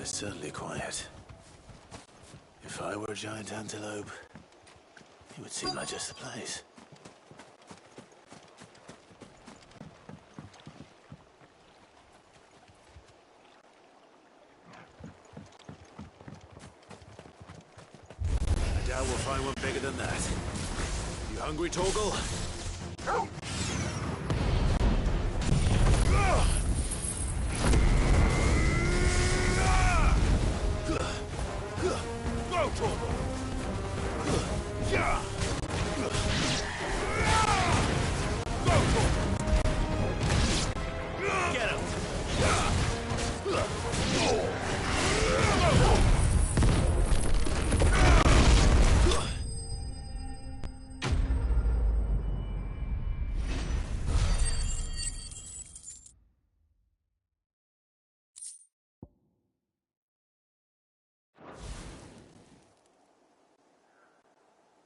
Well, it's certainly quiet. If I were a giant antelope, it would seem like just the place. I doubt we'll find one bigger than that. You hungry, Torgal?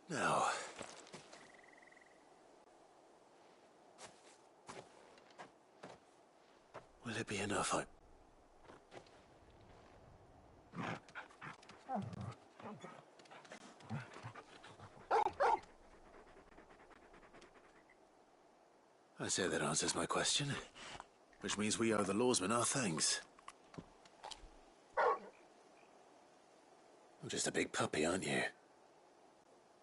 Now, will it be enough? I say that answers my question, which means we owe the lawsmen our thanks. You're just a big puppy, aren't you?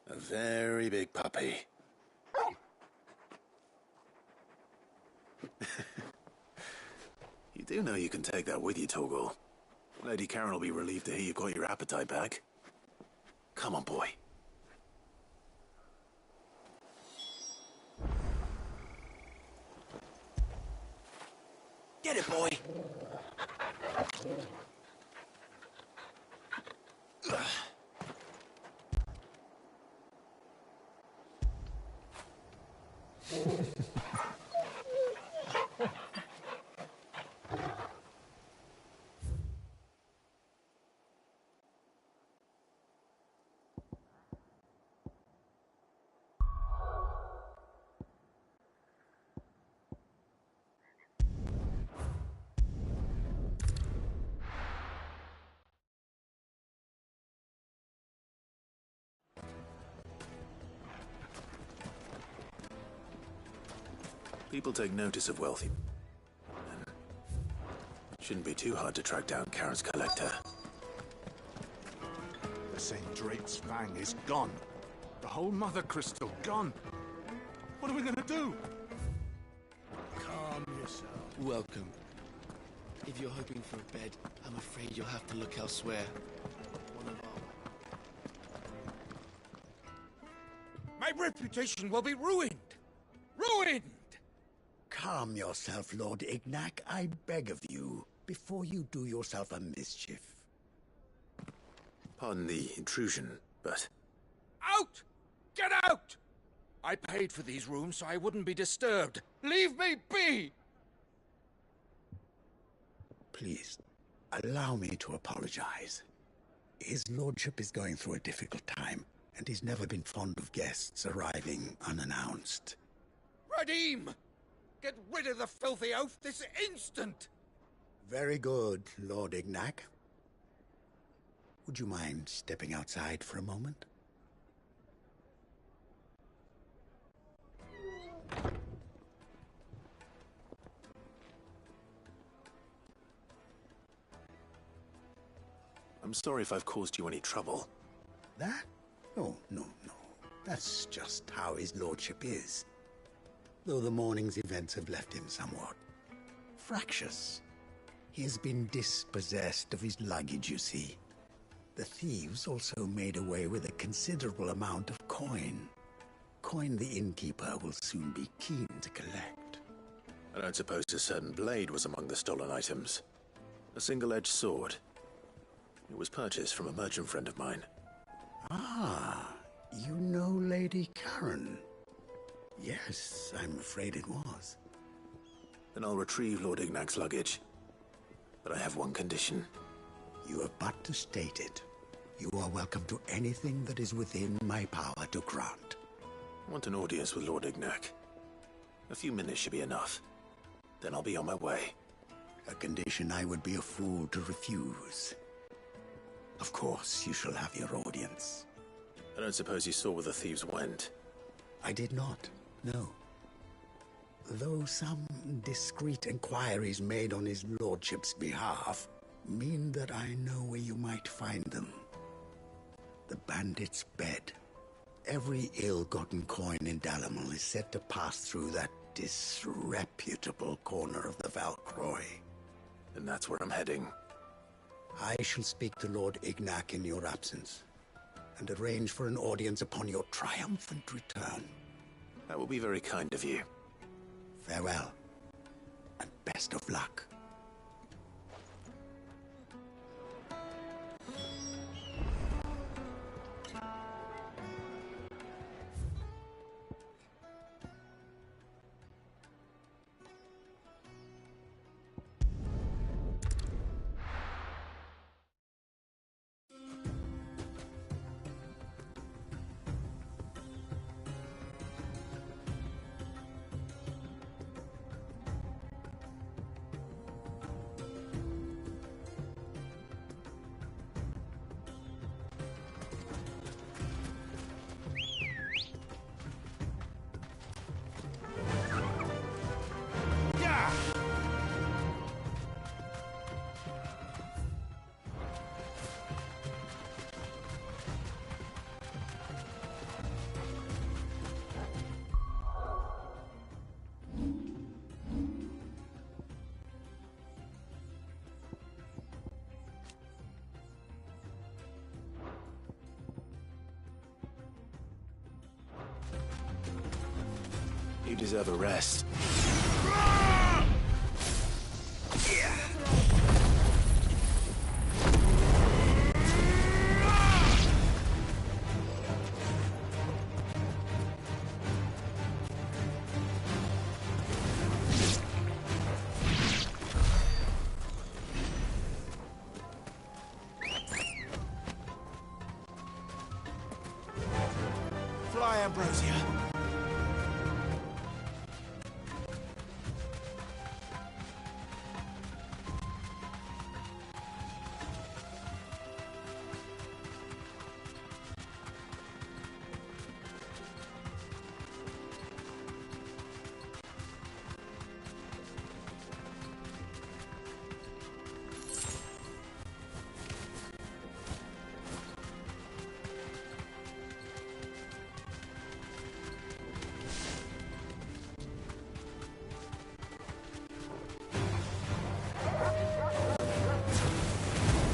A very big puppy. You do know you can take that with you, Torgal. Lady Karen will be relieved to hear you got your appetite back. Come on, boy. Get it, boy. People take notice of wealthy. Shouldn't be too hard to track down Karen's collector. The St. Drake's Fang is gone. The whole Mother Crystal gone. What are we gonna do? Calm yourself. Welcome. If you're hoping for a bed, I'm afraid you'll have to look elsewhere. One of our... My reputation will be ruined! Ruined! Calm yourself, Lord Ignac, I beg of you, before you do yourself a mischief. Pardon the intrusion, but... Out! Get out! I paid for these rooms so I wouldn't be disturbed. Leave me be! Please, allow me to apologize. His lordship is going through a difficult time, and he's never been fond of guests arriving unannounced. Radim! Get rid of the filthy oaf this instant! Very good, Lord Ignac. Would you mind stepping outside for a moment? I'm sorry if I've caused you any trouble. That? Oh, no. That's just how his lordship is. Though the morning's events have left him somewhat fractious. He has been dispossessed of his luggage, you see. The thieves also made away with a considerable amount of coin. Coin the innkeeper will soon be keen to collect. I don't suppose a certain blade was among the stolen items. A single-edged sword. It was purchased from a merchant friend of mine. Ah, you know Lady Karen. Yes, I'm afraid it was. Then I'll retrieve Lord Ignac's luggage. But I have one condition. You have but to state it. You are welcome to anything that is within my power to grant. I want an audience with Lord Ignac. A few minutes should be enough. Then I'll be on my way. A condition I would be a fool to refuse. Of course, you shall have your audience. I don't suppose you saw where the thieves went. I did not, no. Though some discreet inquiries made on his lordship's behalf mean that I know where you might find them. The bandit's bed. Every ill-gotten coin in Dalamil is said to pass through that disreputable corner of the Valcroy. And that's where I'm heading. I shall speak to Lord Ignac in your absence, and arrange for an audience upon your triumphant return. That will be very kind of you. Farewell, and best of luck. You deserve a rest. Fly, Ambrosia.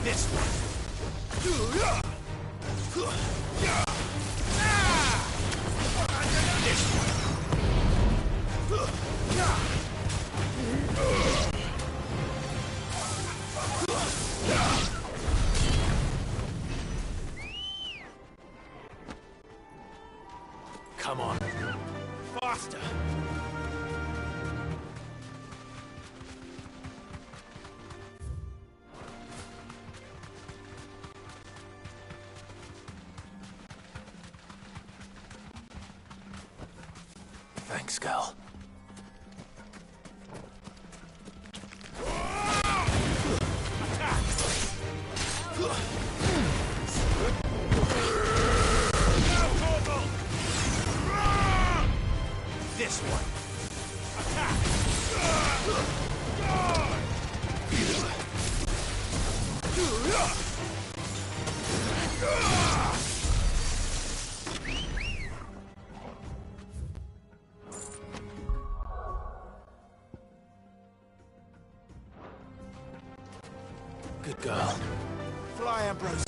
This one. This Come on. faster. Thanks, girl. This one. Attack! Good girl. Fly, Ambrosia.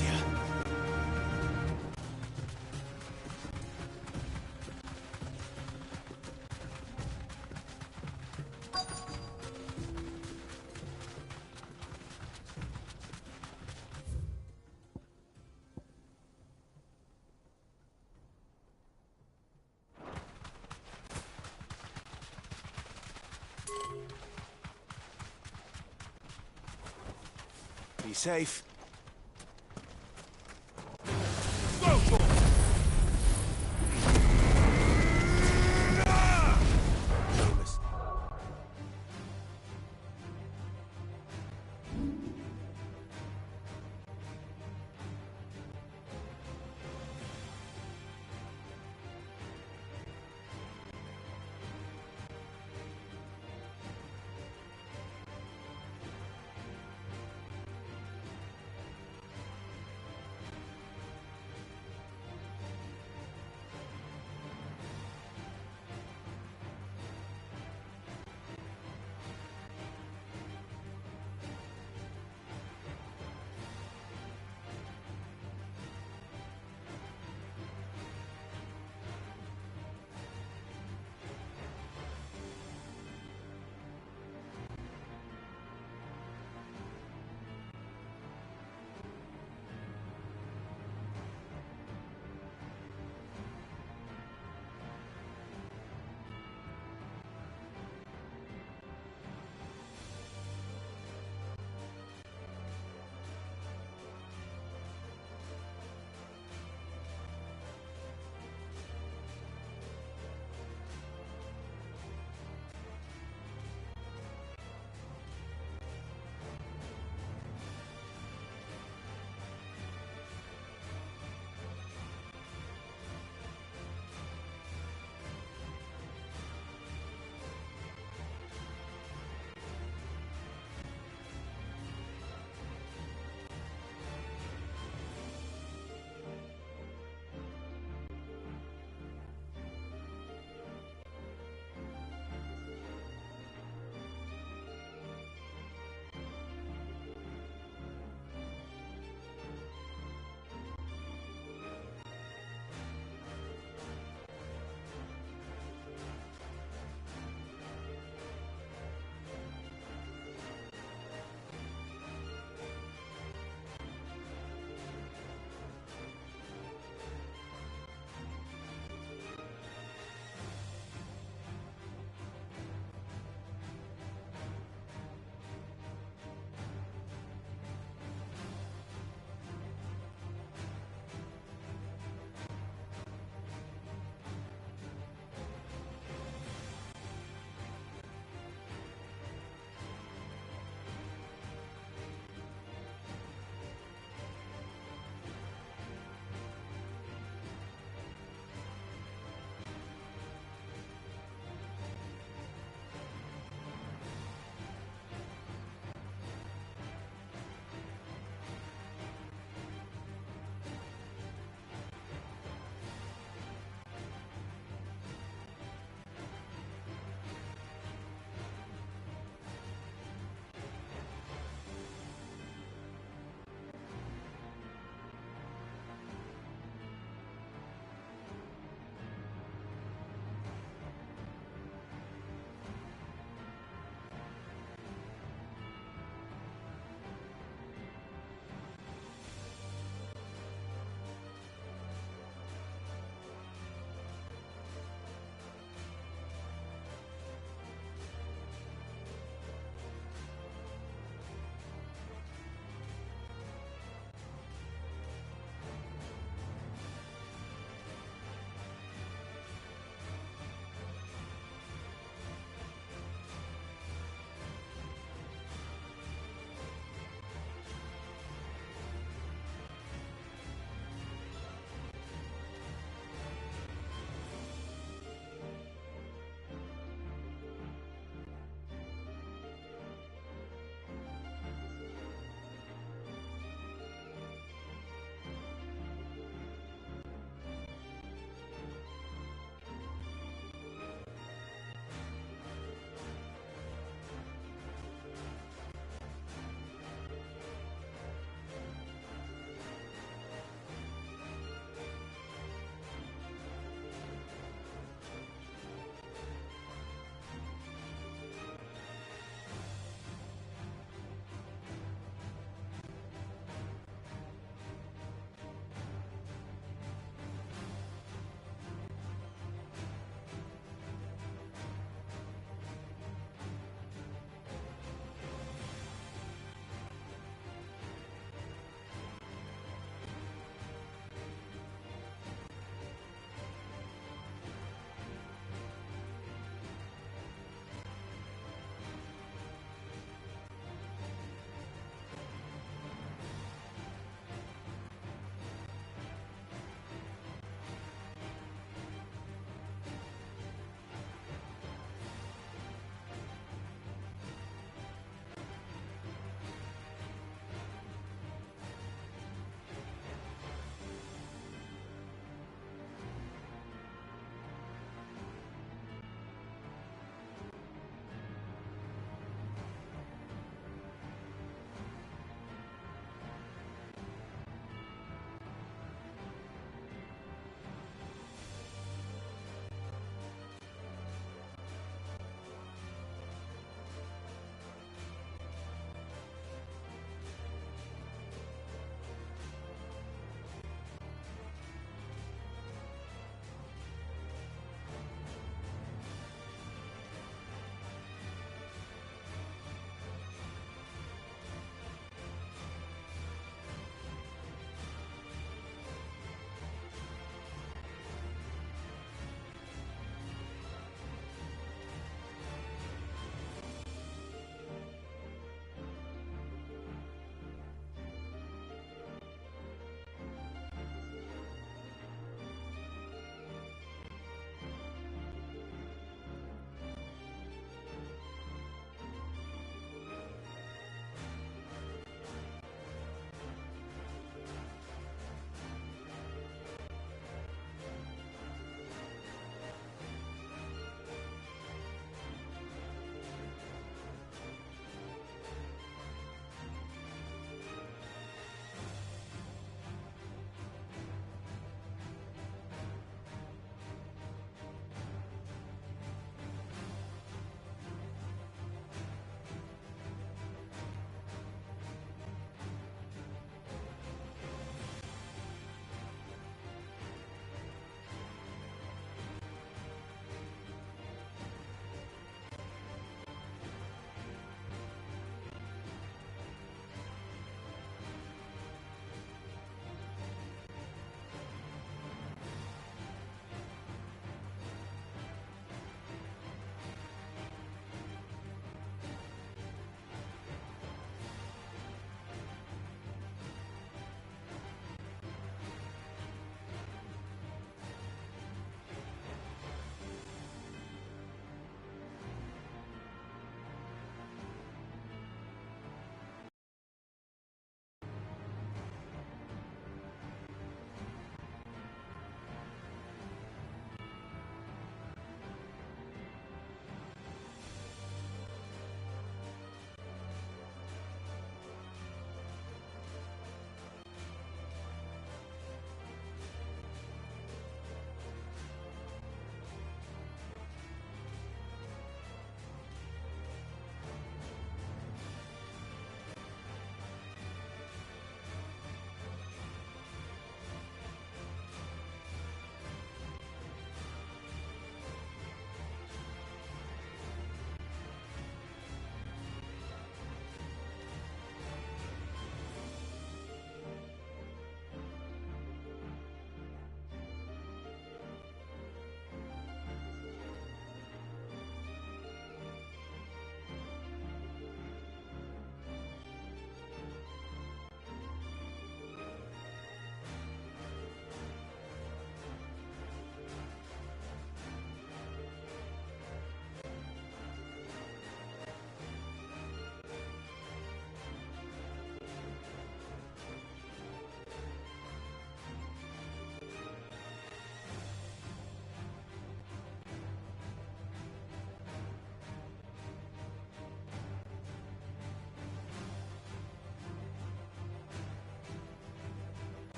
Be safe. Go for it! Loomis.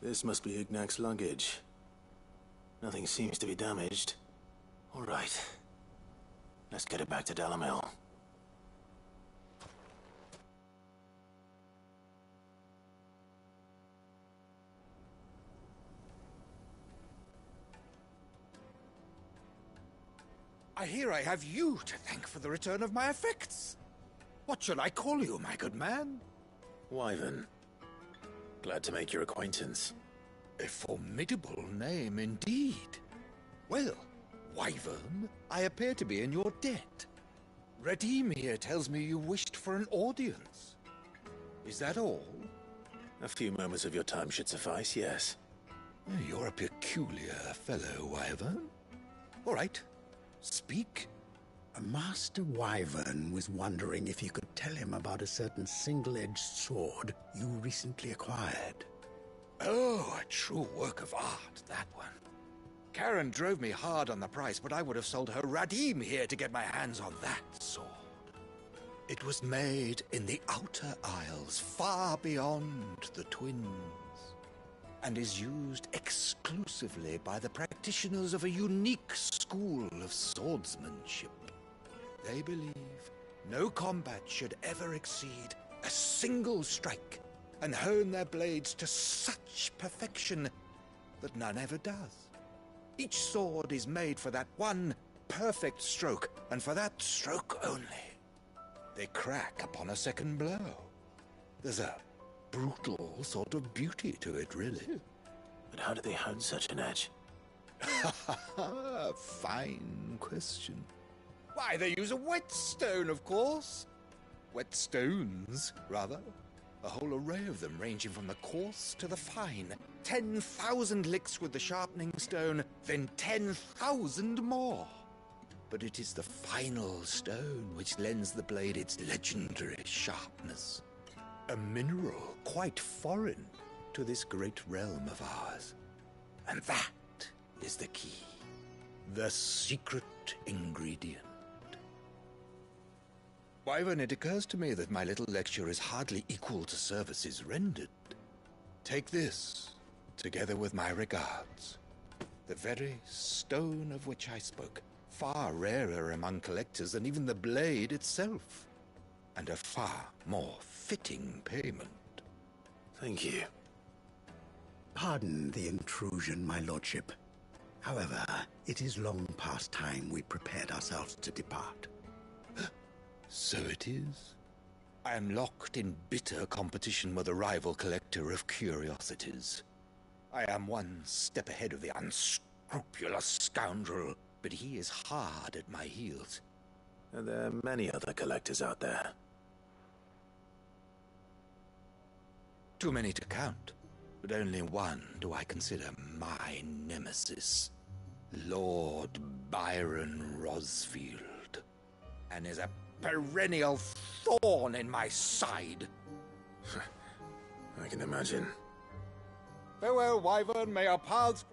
This must be Ignac's luggage. Nothing seems to be damaged. All right. Let's get it back to Dalamil. I hear I have you to thank for the return of my effects. What should I call you, my good man? Wyvern. Glad to make your acquaintance. A formidable name indeed. Well, Wyvern, I appear to be in your debt. Redeem here tells me you wished for an audience. Is that all? A few moments of your time should suffice, yes. You're a peculiar fellow, Wyvern. All right. Speak. Master Wyvern was wondering if you could tell him about a certain single-edged sword you recently acquired. Oh, a true work of art, that one. Karen drove me hard on the price, but I would have sold her Radim here to get my hands on that sword. It was made in the Outer Isles, far beyond the Twins, and is used exclusively by the practitioners of a unique school of swordsmanship. They believe no combat should ever exceed a single strike, and hone their blades to such perfection that none ever does. Each sword is made for that one perfect stroke, and for that stroke only. They crack upon a second blow. There's a brutal sort of beauty to it, really. But how do they hone such an edge? Fine question. Why, they use a whetstone, of course. Whetstones, rather. A whole array of them, ranging from the coarse to the fine. 10,000 licks with the sharpening stone, then 10,000 more. But it is the final stone which lends the blade its legendary sharpness. A mineral quite foreign to this great realm of ours. And that is the key. The secret ingredient. Wyvern, it occurs to me that my little lecture is hardly equal to services rendered. Take this, together with my regards. The very stone of which I spoke, far rarer among collectors than even the blade itself, and a far more fitting payment. Thank you. Pardon the intrusion, my lordship. However, it is long past time we prepared ourselves to depart. So it is. I am locked in bitter competition with a rival collector of curiosities. I am one step ahead of the unscrupulous scoundrel, but he is hard at my heels. And there are many other collectors out there. Too many to count, but only one do I consider my nemesis. Lord Byron Rosfield. And is a perennial thorn in my side. I can imagine. Farewell, Wyvern, may our paths...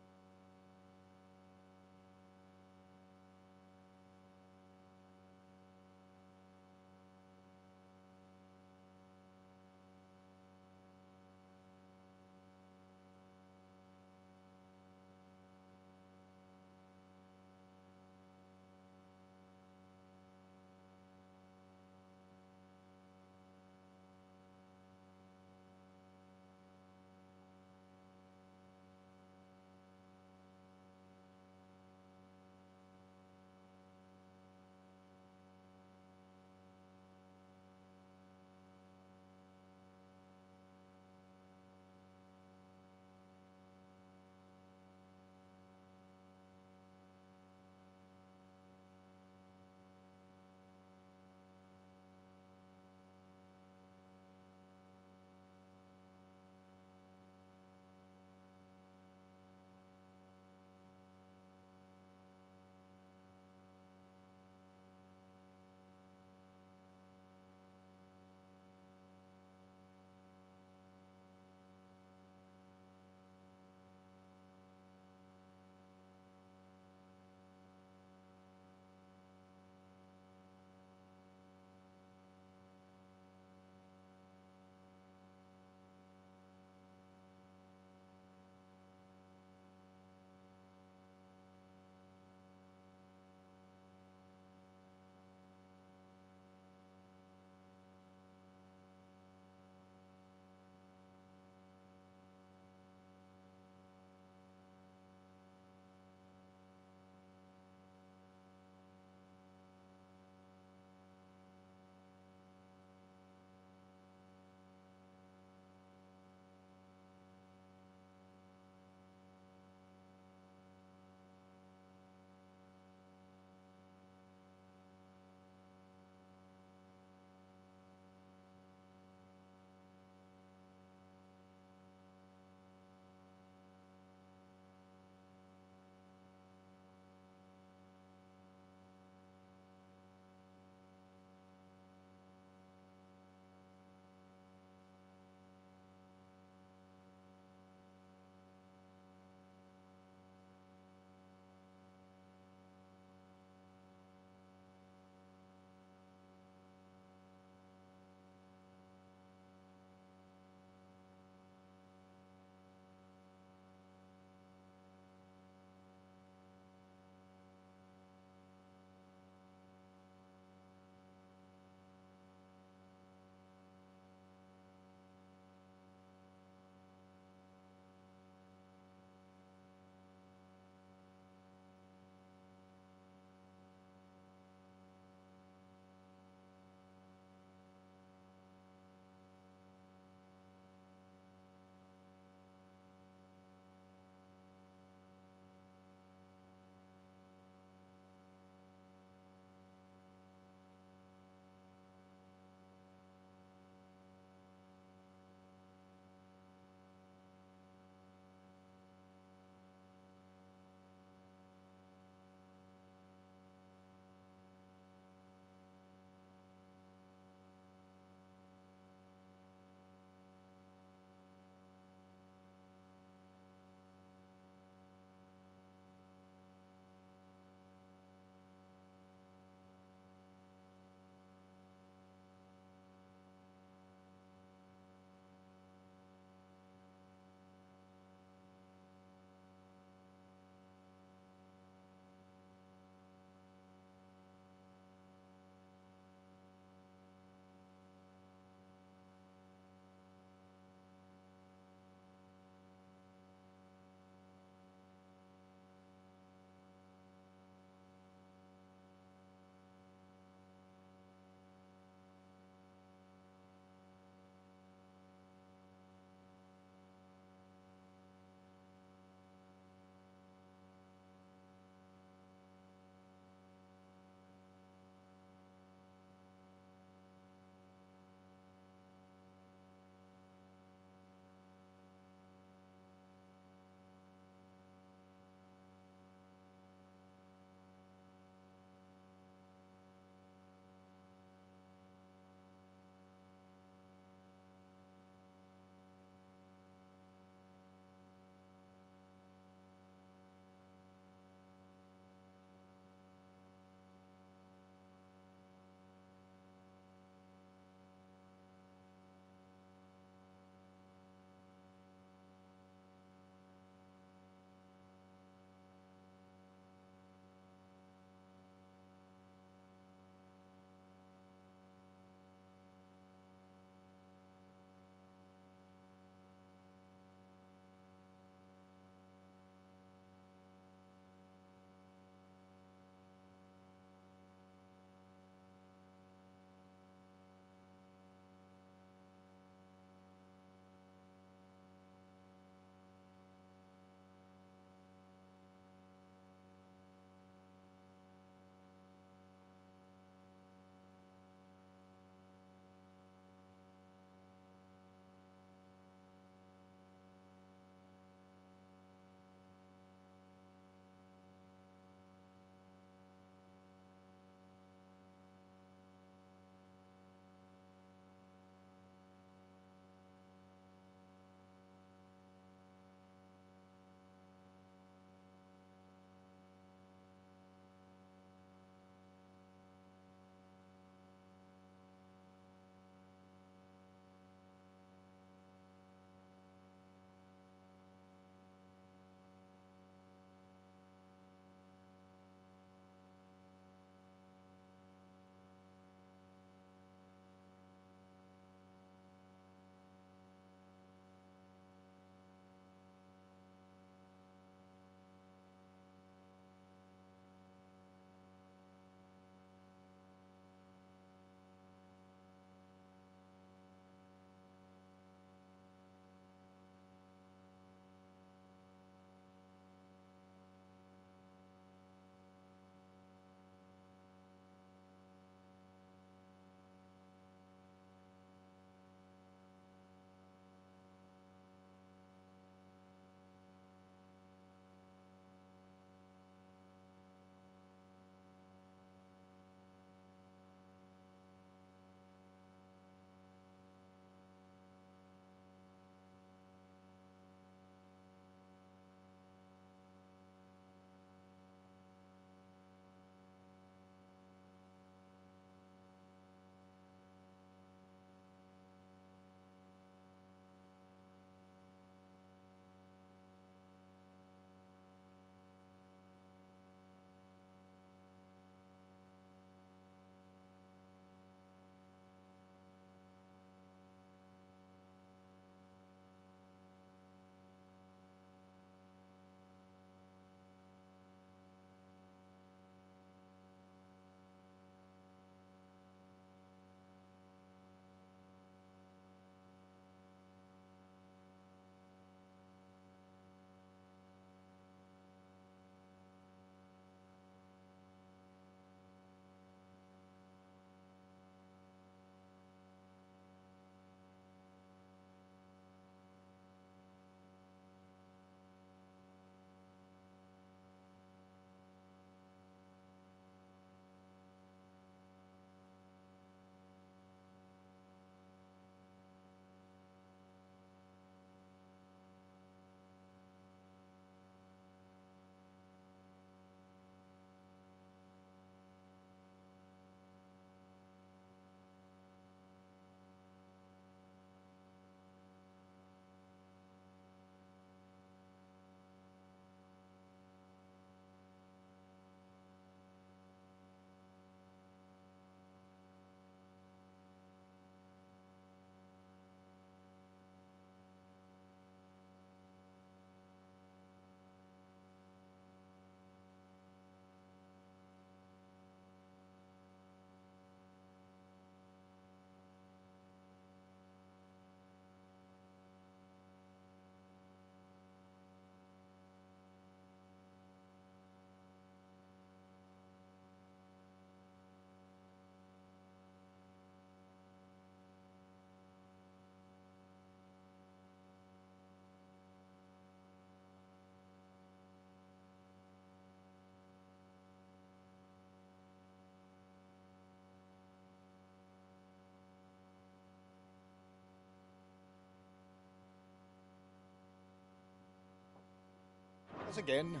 Us again.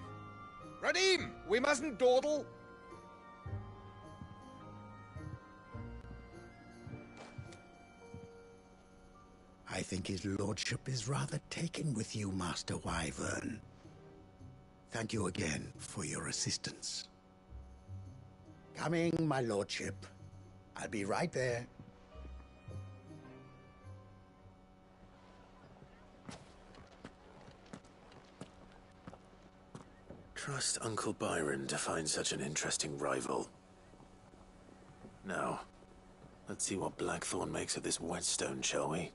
Radim, we mustn't dawdle. I think his lordship is rather taken with you, Master Wyvern. Thank you again for your assistance. Coming, my lordship. I'll be right there. Trust Uncle Byron to find such an interesting rival. Now, let's see what Blackthorn makes of this whetstone, shall we?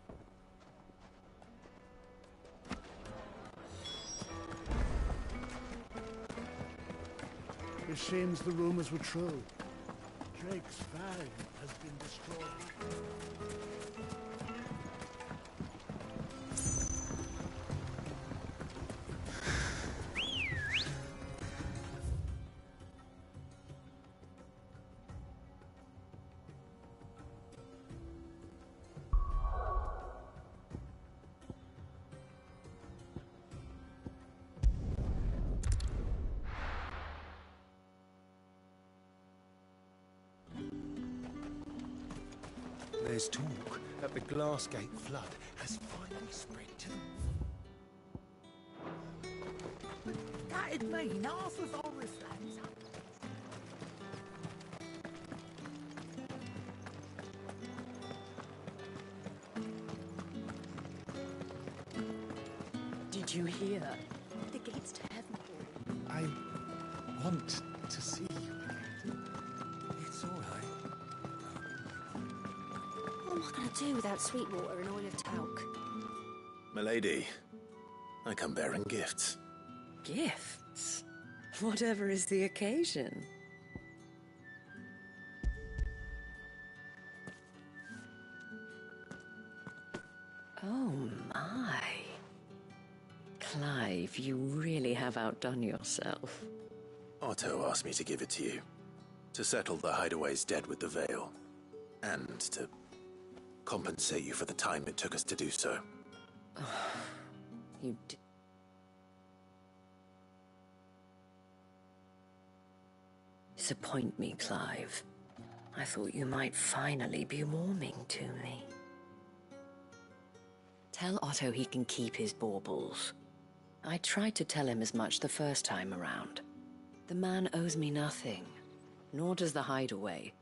It seems the rumors were true. Drake's Fang has been destroyed. There's talk that the Glassgate flood has finally spread to the... That'd mean half of Oriflamme's up. Did you hear? The gates to heaven. I want to see you again. It's all right. What am I going to do without Sweetwater and oil of talc? Milady, I come bearing gifts. Gifts? Whatever is the occasion. Oh my. Clive, you really have outdone yourself. Otto asked me to give it to you. To settle the Hideaway's debt with the Veil. And to compensate you for the time it took us to do so. You d- Disappoint me, Clive. I thought you might finally be warming to me. Tell Otto he can keep his baubles. I tried to tell him as much the first time around. The man owes me nothing, nor does the Hideaway.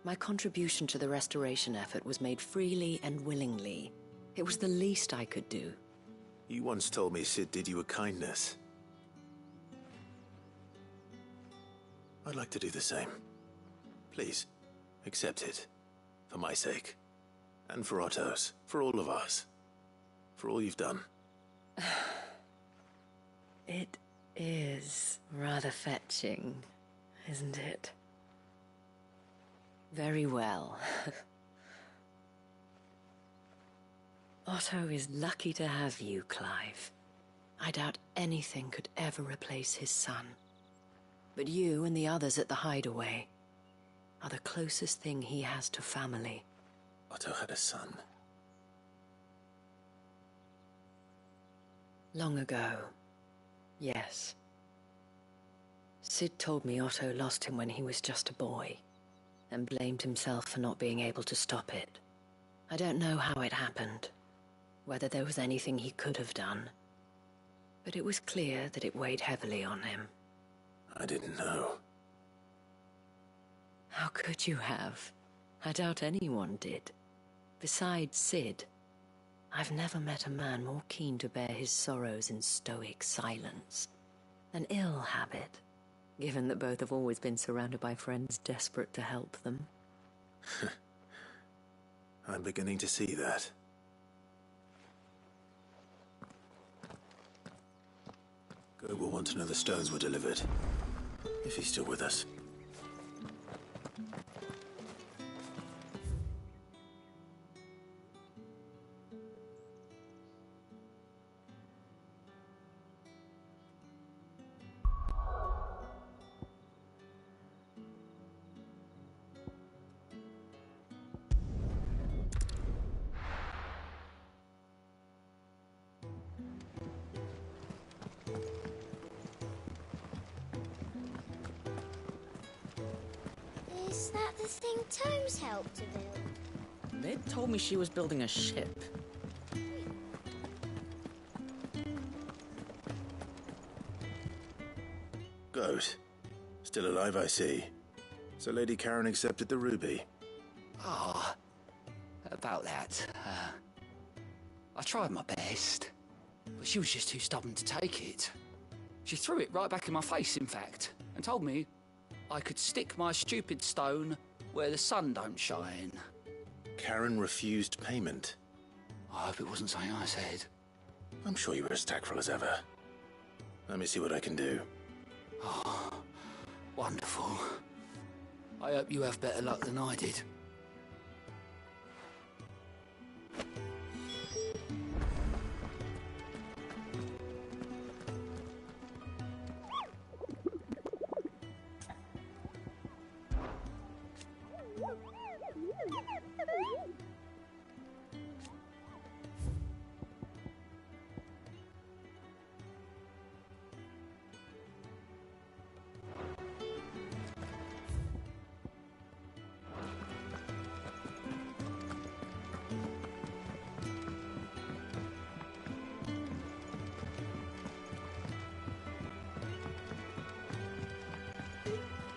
My contribution to the restoration effort was made freely and willingly. It was the least I could do. You once told me Sid did you a kindness. I'd like to do the same. Please, accept it. For my sake. And for Otto's. For all of us. For all you've done. It is rather fetching, isn't it? Very well. Otto is lucky to have you, Clive. I doubt anything could ever replace his son. But you and the others at the Hideaway are the closest thing he has to family. Otto had a son. Long ago, yes. Sid told me Otto lost him when he was just a boy, and blamed himself for not being able to stop it. I don't know how it happened, whether there was anything he could have done, but it was clear that it weighed heavily on him. I didn't know. How could you have? I doubt anyone did. Besides Sid, I've never met a man more keen to bear his sorrows in stoic silence. An ill habit, given that both have always been surrounded by friends desperate to help them. I'm beginning to see that. Go will want to know the stones were delivered. If he's still with us. Is that the thing Tomes helped to build? They told me she was building a ship. Goat. Still alive, I see. So Lady Karen accepted the ruby. Ah, about that. I tried my best, but she was just too stubborn to take it. She threw it right back in my face, in fact, and told me I could stick my stupid stone where the sun don't shine. Karen refused payment. I hope it wasn't something I said. I'm sure you were as tactful as ever. Let me see what I can do. Oh, wonderful. I hope you have better luck than I did.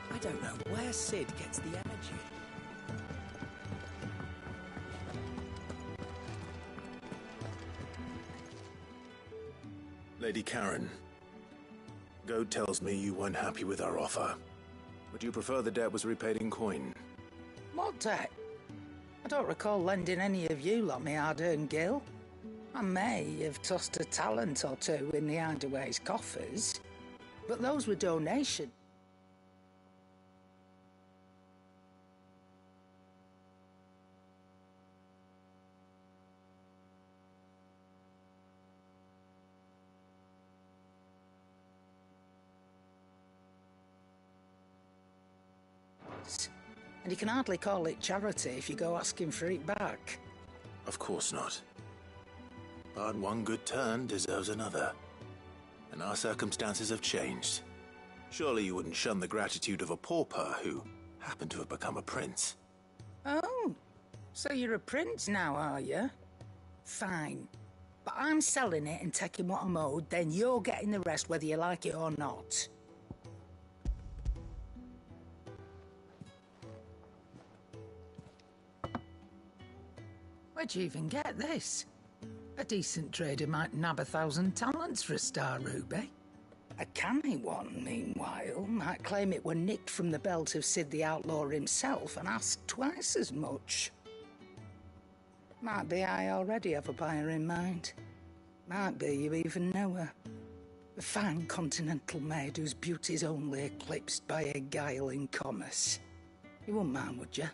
I don't know where Sid gets the energy. Lady Karen, Goat tells me you weren't happy with our offer. Would you prefer the debt was repaid in coin? What debt? I don't recall lending any of you lot me hard-earned gil. I may have tossed a talent or two in the Hideaway's coffers, but those were donations. And you can hardly call it charity if you go asking for it back. Of course not. But one good turn deserves another. And our circumstances have changed. Surely you wouldn't shun the gratitude of a pauper who happened to have become a prince. Oh, so you're a prince now, are you? Fine. But I'm selling it and taking what I'm owed, then you're getting the rest whether you like it or not. Where'd you even get this? A decent trader might nab 1,000 talents for a star ruby. A canny one, meanwhile, might claim it were nicked from the belt of Sid the Outlaw himself and ask twice as much. Might be I already have a buyer in mind. Might be you even know her. A fine continental maid whose beauty's only eclipsed by her guile in commerce. You wouldn't mind, would you?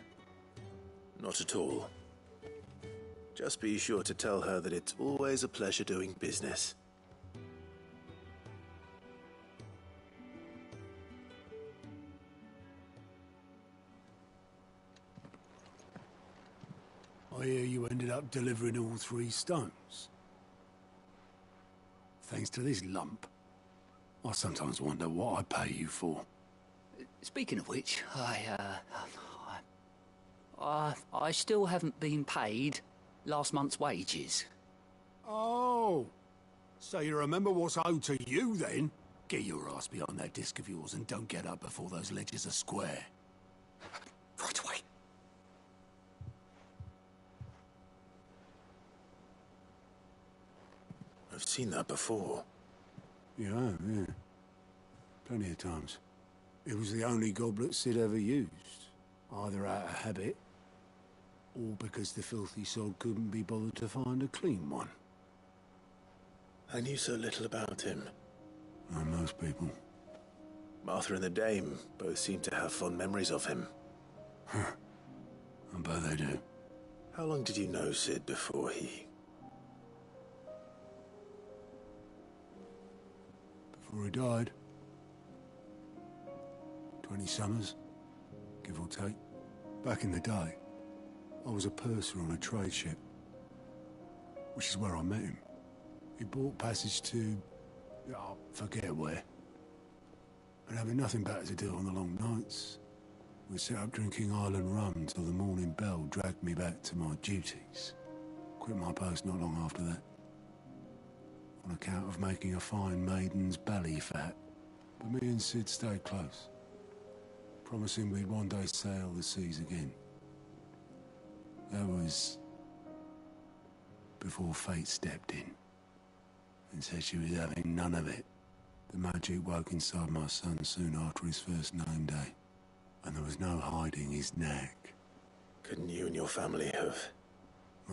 Not at all. Just be sure to tell her that it's always a pleasure doing business. I hear you ended up delivering all 3 stones. Thanks to this lump. I sometimes wonder what I pay you for. Speaking of which, I still haven't been paid last month's wages. Oh, so you remember what's owed to you then? Get your ass behind that disc of yours and don't get up before those ledgers are square. Right away. I've seen that before. Yeah. Plenty of times. It was the only goblet Sid ever used. Either out of habit, or because the filthy sod couldn't be bothered to find a clean one. I knew so little about him. Like most people. Martha and the Dame both seem to have fond memories of him. Huh. I bet they do. How long did you know Sid before he... Before he died? 20 summers, give or take. Back in the day, I was a purser on a trade ship, which is where I met him. He bought passage to... forget where. And having nothing better to do on the long nights, We set up drinking island rum till the morning bell dragged me back to my duties. Quit my post not long after that. On account of making a fine maiden's belly fat. But me and Sid stayed close, promising we'd one day sail the seas again. That was before fate stepped in and said she was having none of it. The magic woke inside my son soon after his first known day, and there was no hiding his knack. Couldn't you and your family have...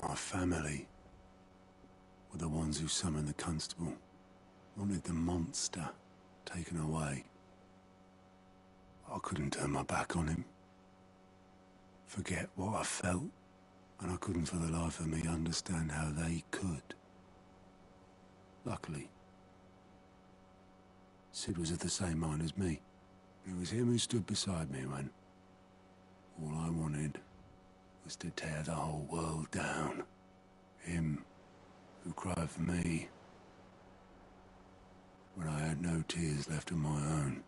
My family were the ones who summoned the constable, wanted the monster taken away. I couldn't turn my back on him, forget what I felt, and I couldn't for the life of me understand how they could. Luckily, Sid was of the same mind as me. It was him who stood beside me when all I wanted was to tear the whole world down. Him who cried for me when I had no tears left of my own.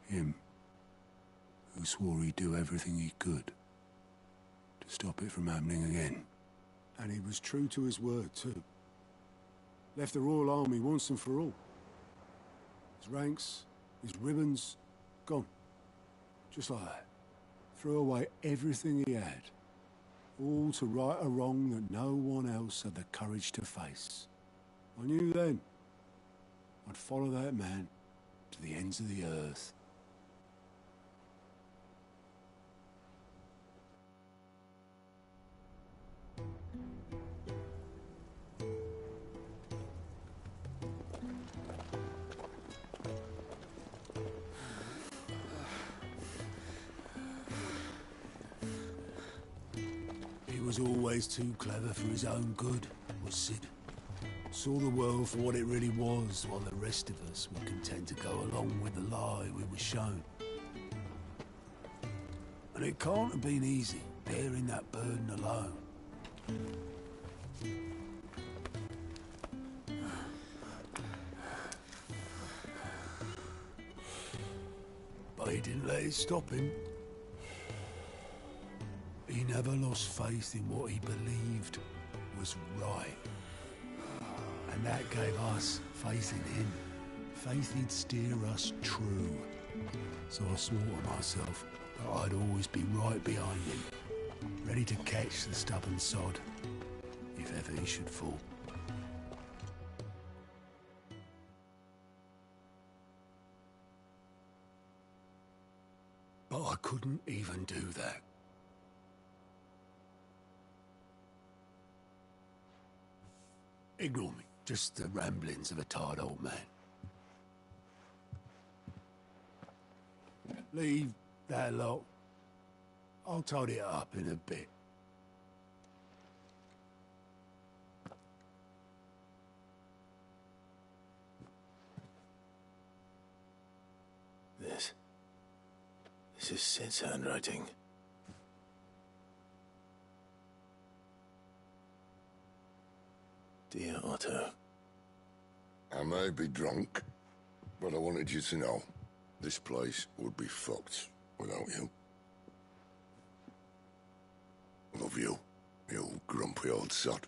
Him who swore he'd do everything he could to stop it from happening again. And he was true to his word, too. Left the Royal Army once and for all. His ranks, his ribbons, gone. Just like that. Threw away everything he had. All to right a wrong that no one else had the courage to face. I knew then I'd follow that man to the ends of the earth. He was always too clever for his own good, was Sid. Saw the world for what it really was, while the rest of us were content to go along with the lie we were shown. And it can't have been easy, bearing that burden alone. But he didn't let it stop him. He never lost faith in what he believed was right. And that gave us faith in him. Faith he'd steer us true. So I swore to myself that I'd always be right behind him, ready to catch the stubborn sod, if ever he should fall. But I couldn't even do that. Ignore me. Just the ramblings of a tired old man. Leave that lot. I'll tidy it up in a bit. This is Sid's handwriting. Dear Otto. I may be drunk, but I wanted you to know this place would be fucked without you. Love you, you grumpy old sod.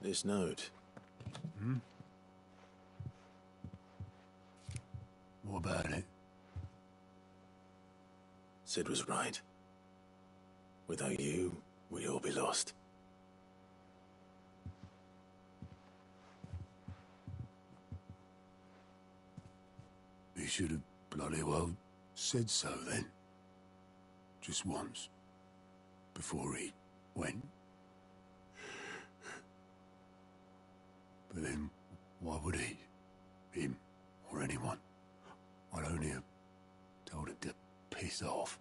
This note. Hmm? What about it? Sid was right. Without you, we'd all be lost. He should have bloody well said so then. Just once. Before he went. But then, why would he? Him, or anyone? I'd only have told him to piss off.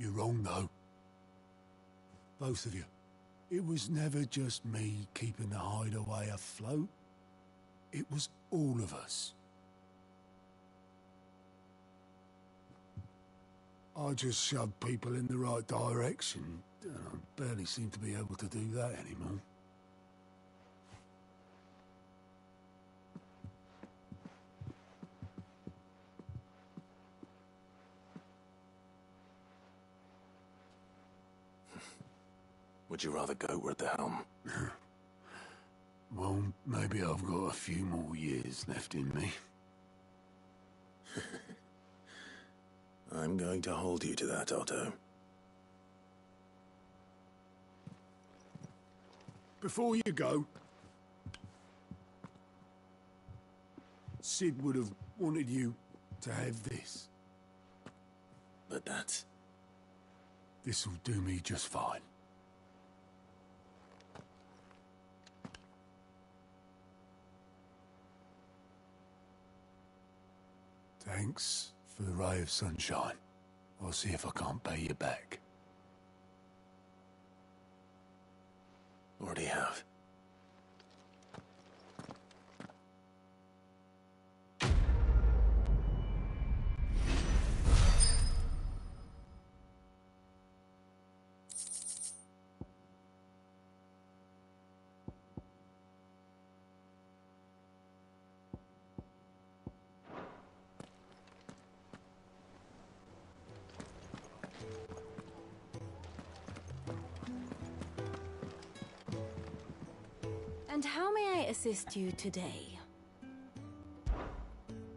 You're wrong, though. Both of you. It was never just me keeping the hideaway afloat. It was all of us. I just shove people in the right direction, and I barely seem to be able to do that anymore. Would you rather goat were at the helm? Well, maybe I've got a few more years left in me. I'm going to hold you to that, Otto. Before you go, Sid would have wanted you to have this. But that's... This'll do me just fine. Thanks for the ray of sunshine. I'll see if I can't pay you back. Already have. And how may I assist you today?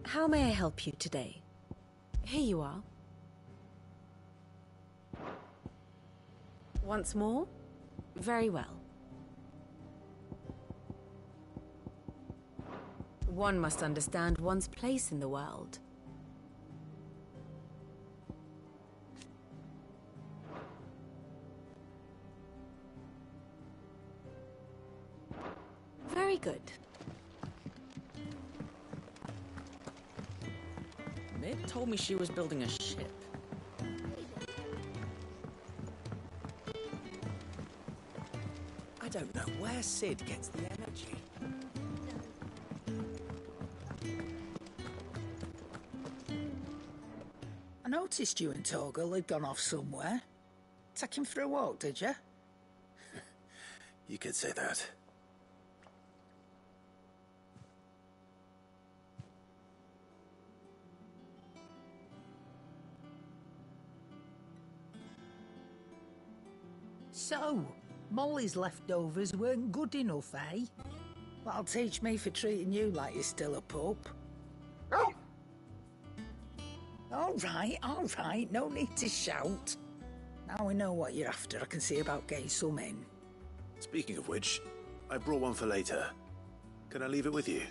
How may I help you today? Here you are. Once more? Very well. One must understand one's place in the world. Very good. Mid told me she was building a ship. I don't know where Sid gets the energy. I noticed you and Torgal had gone off somewhere. Take him for a walk, did you? You could say that. So, Molly's leftovers weren't good enough, eh? That'll teach me for treating you like you're still a pup. All right, no need to shout. Now we know what you're after, I can see about getting some in. Speaking of which, I brought one for later. Can I leave it with you?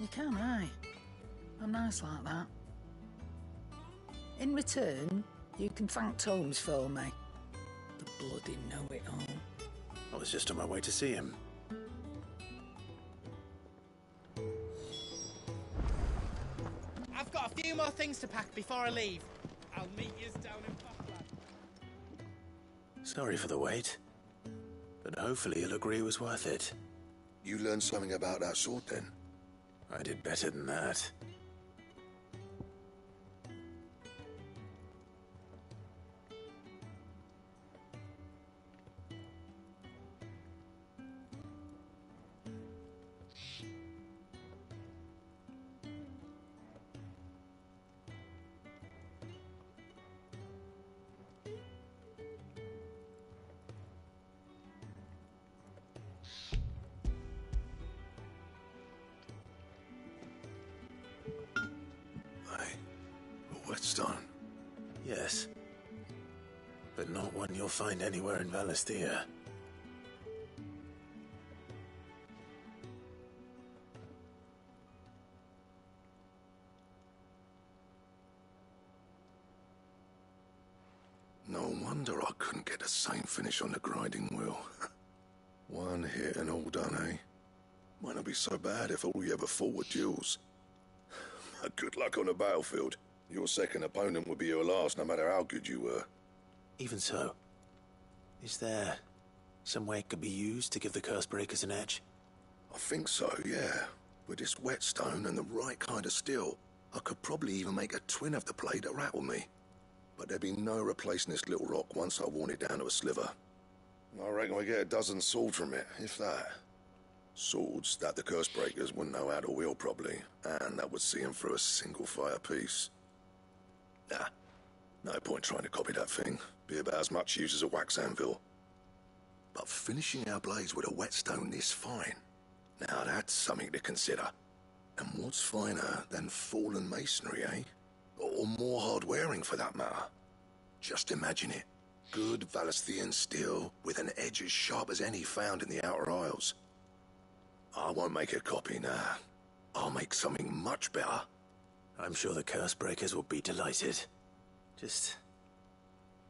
You can, aye. I'm nice like that. In return, you can thank Tomes for me. The bloody know-it-all. I was just on my way to see him. I've got a few more things to pack before I leave. I'll meet you down in Buckland. Sorry for the wait. But hopefully you'll agree it was worth it. You learned something about that sword then? I did better than that. Whetstone? Yes. But not one you'll find anywhere in Valisthea. No wonder I couldn't get the same finish on the grinding wheel. One hit and all done, eh? Might not be so bad if all you ever fought were duels. Good luck on the battlefield. Your second opponent would be your last, no matter how good you were. Even so, is there some way it could be used to give the Cursebreakers an edge? I think so, yeah. With this whetstone and the right kind of steel, I could probably even make a twin of the blade that rattled me. But there'd be no replacing this little rock once I worn it down to a sliver. I reckon we get a dozen swords from it, if that. Swords that the curse breakers wouldn't know how to wield properly, and that would see them through a single fire piece. Nah, no point trying to copy that thing. Be about as much use as a wax anvil. But finishing our blades with a whetstone this fine, now that's something to consider. And what's finer than fallen masonry, eh? Or more hard-wearing, for that matter. Just imagine it. Good Valisthian steel with an edge as sharp as any found in the Outer Isles. I won't make a copy, nah. I'll make something much better. I'm sure the curse breakers will be delighted. Just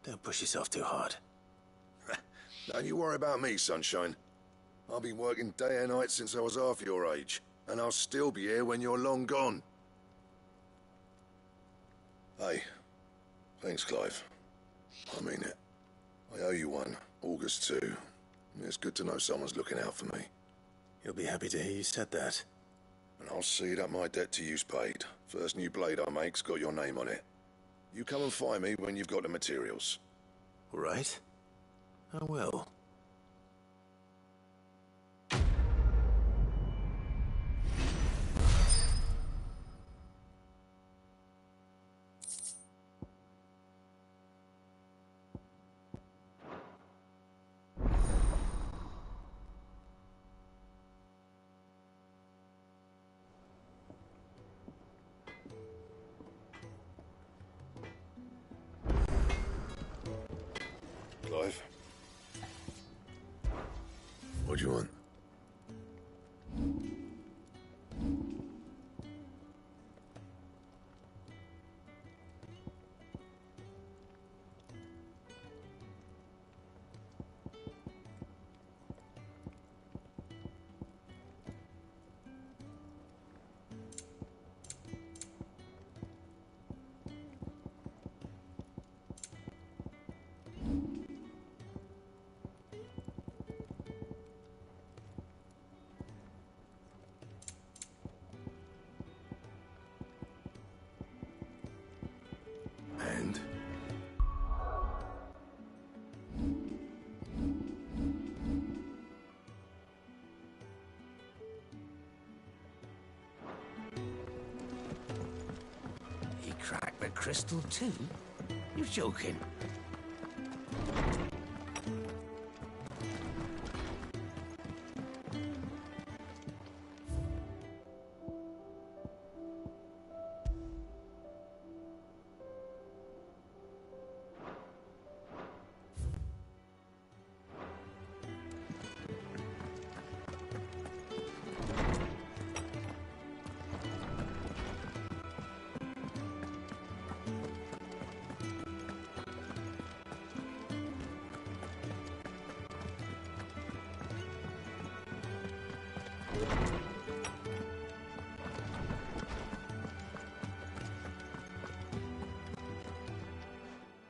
don't push yourself too hard. Don't you worry about me, sunshine. I've been working day and night since I was half your age, and I'll still be here when you're long gone. Hey, thanks, Clive. I mean it. I owe you one, August too. It's good to know someone's looking out for me. You'll be happy to hear you said that. And I'll see that my debt to you's paid. First new blade I make's got your name on it. You come and find me when you've got the materials. All right. I will. Clive? What do you want? And? He cracked the crystal too? You're joking.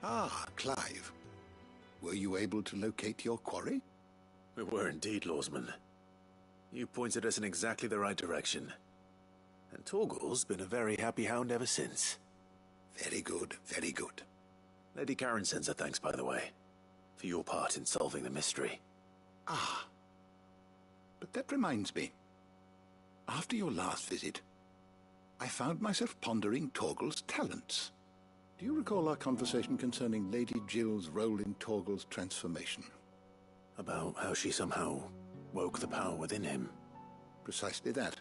Ah, Clive. Were you able to locate your quarry? We were indeed, Lawsman. You pointed us in exactly the right direction. And Torgal's been a very happy hound ever since. Very good, very good. Lady Karen sends her thanks, by the way, for your part in solving the mystery. Ah. But that reminds me. After your last visit, I found myself pondering Torgal's talents. Do you recall our conversation concerning Lady Jill's role in Torgal's transformation? About how she somehow woke the power within him. Precisely that.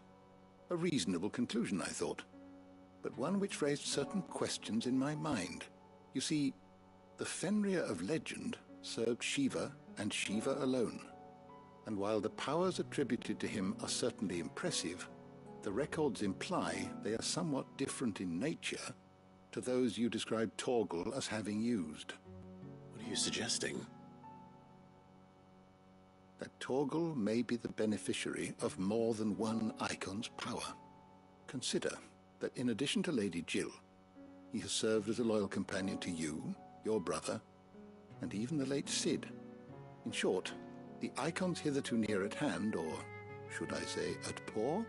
A reasonable conclusion, I thought, but one which raised certain questions in my mind. You see, the Fenrir of legend served Shiva and Shiva alone. And while the powers attributed to him are certainly impressive, the records imply they are somewhat different in nature to those you described Torgal as having used. What are you suggesting? That Torgal may be the beneficiary of more than one icon's power. Consider that in addition to Lady Jill, he has served as a loyal companion to you, your brother, and even the late Cid. In short, the icons hitherto near at hand, or should I say at poor,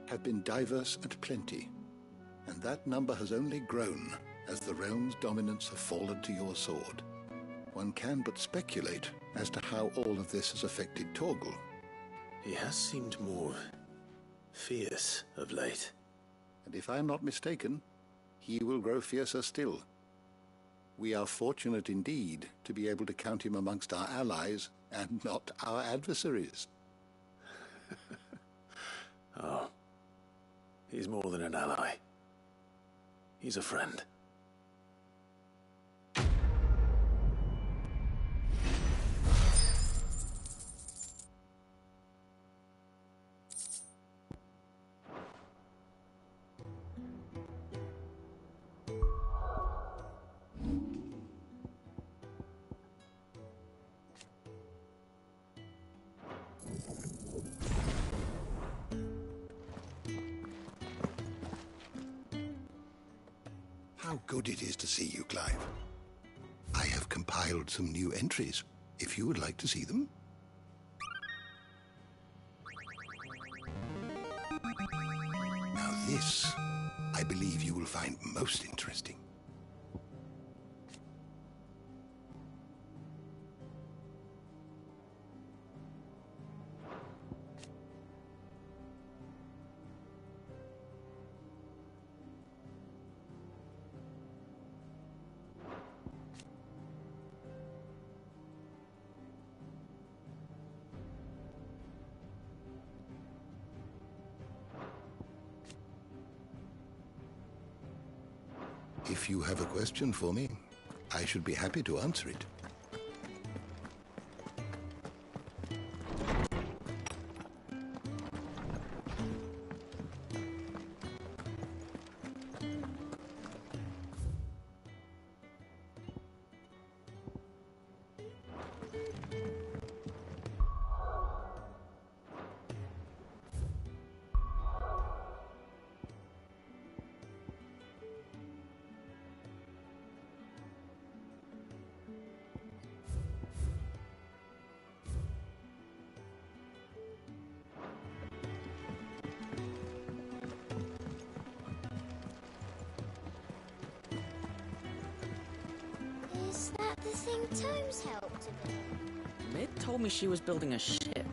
have been diverse at plenty, and that number has only grown as the realm's dominance have fallen to your sword. One can but speculate as to how all of this has affected Torgal. He has seemed more fierce of late. And if I am not mistaken, he will grow fiercer still. We are fortunate indeed to be able to count him amongst our allies and not our adversaries. Oh, he's more than an ally. He's a friend. How good it is to see you, Clive. I have compiled some new entries, if you would like to see them. Now this, I believe you will find most interesting. If you have a question for me, I should be happy to answer it. Is that the thing Tomes helped to build? Mid told me she was building a ship.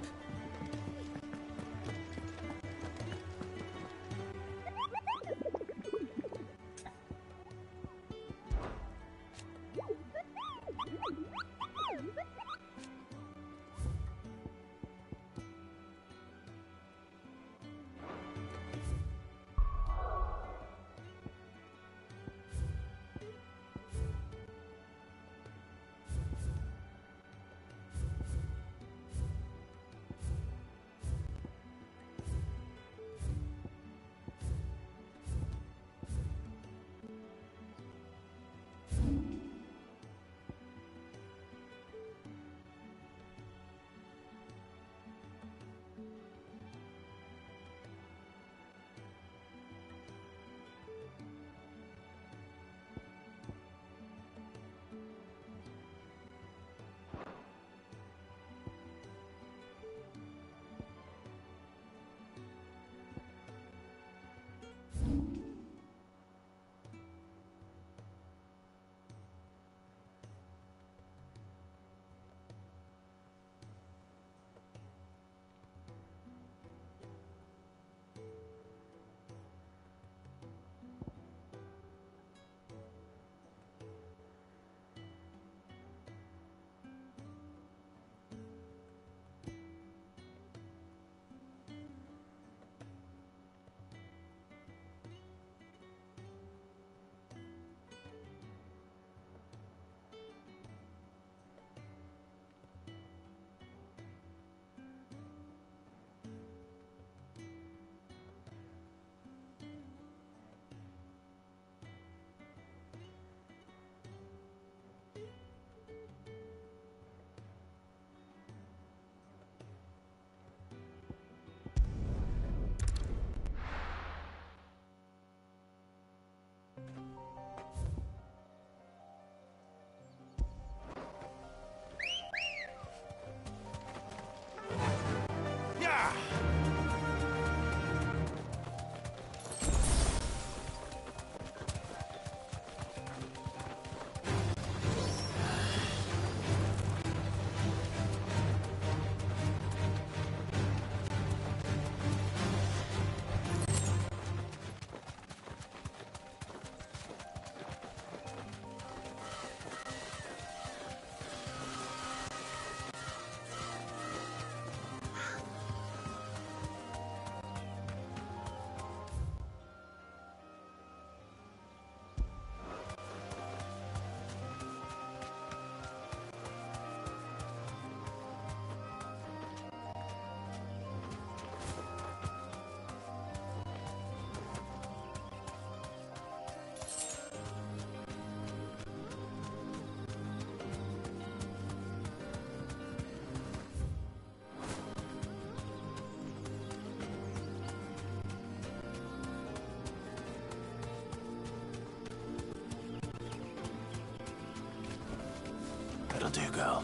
do, girl.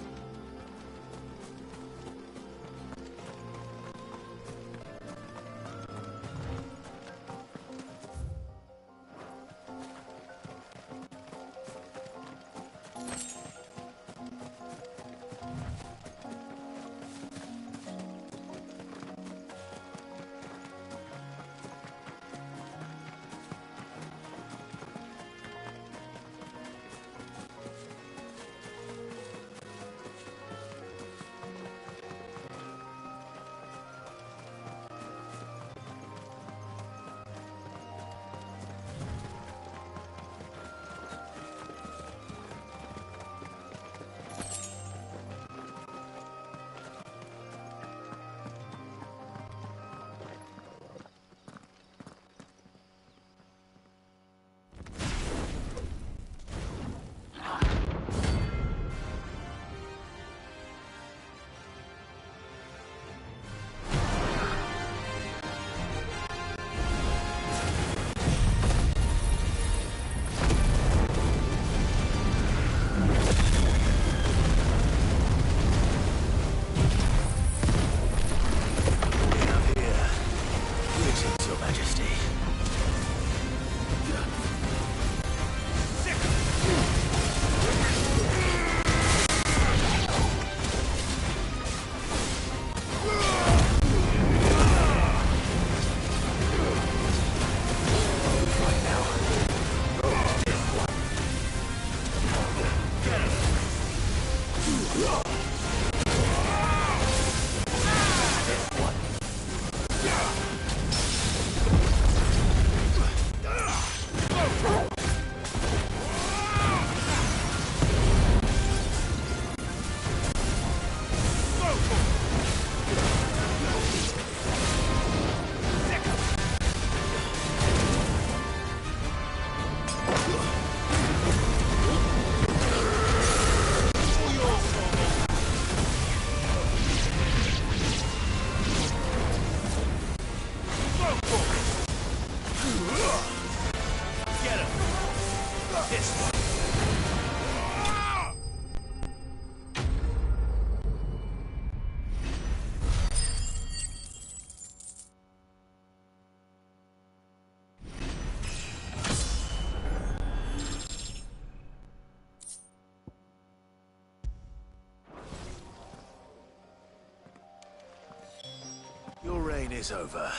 Your reign is over.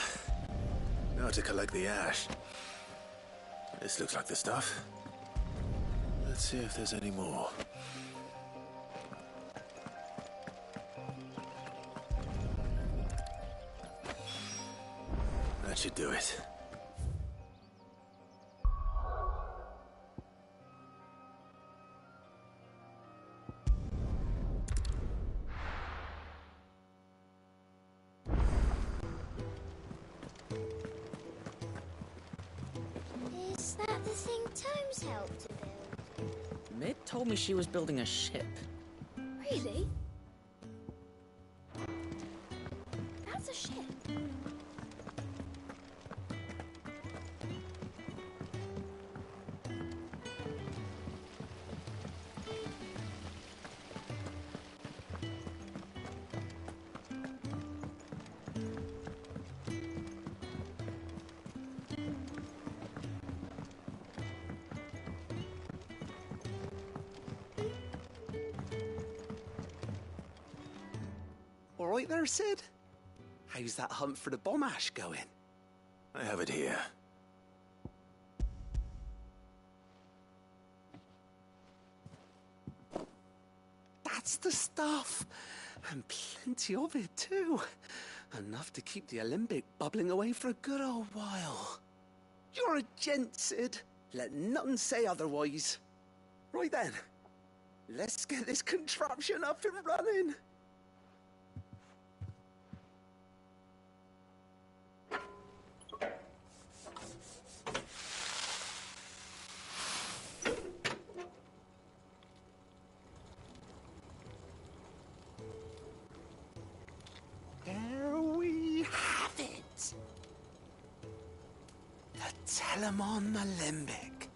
Now to collect the ash. This looks like the stuff. Let's see if there's any more. That should do it. Is that the thing Tomes helped to build? Mid told me she was building a ship. Really? That's a ship. All right there, Sid? How's that hunt for the bomb ash going? I have it here. That's the stuff. And plenty of it, too. Enough to keep the Olympic bubbling away for a good old while. You're a gent, Sid. Let none say otherwise. Right then, let's get this contraption up and running. There we have it. The Telemon Alembic.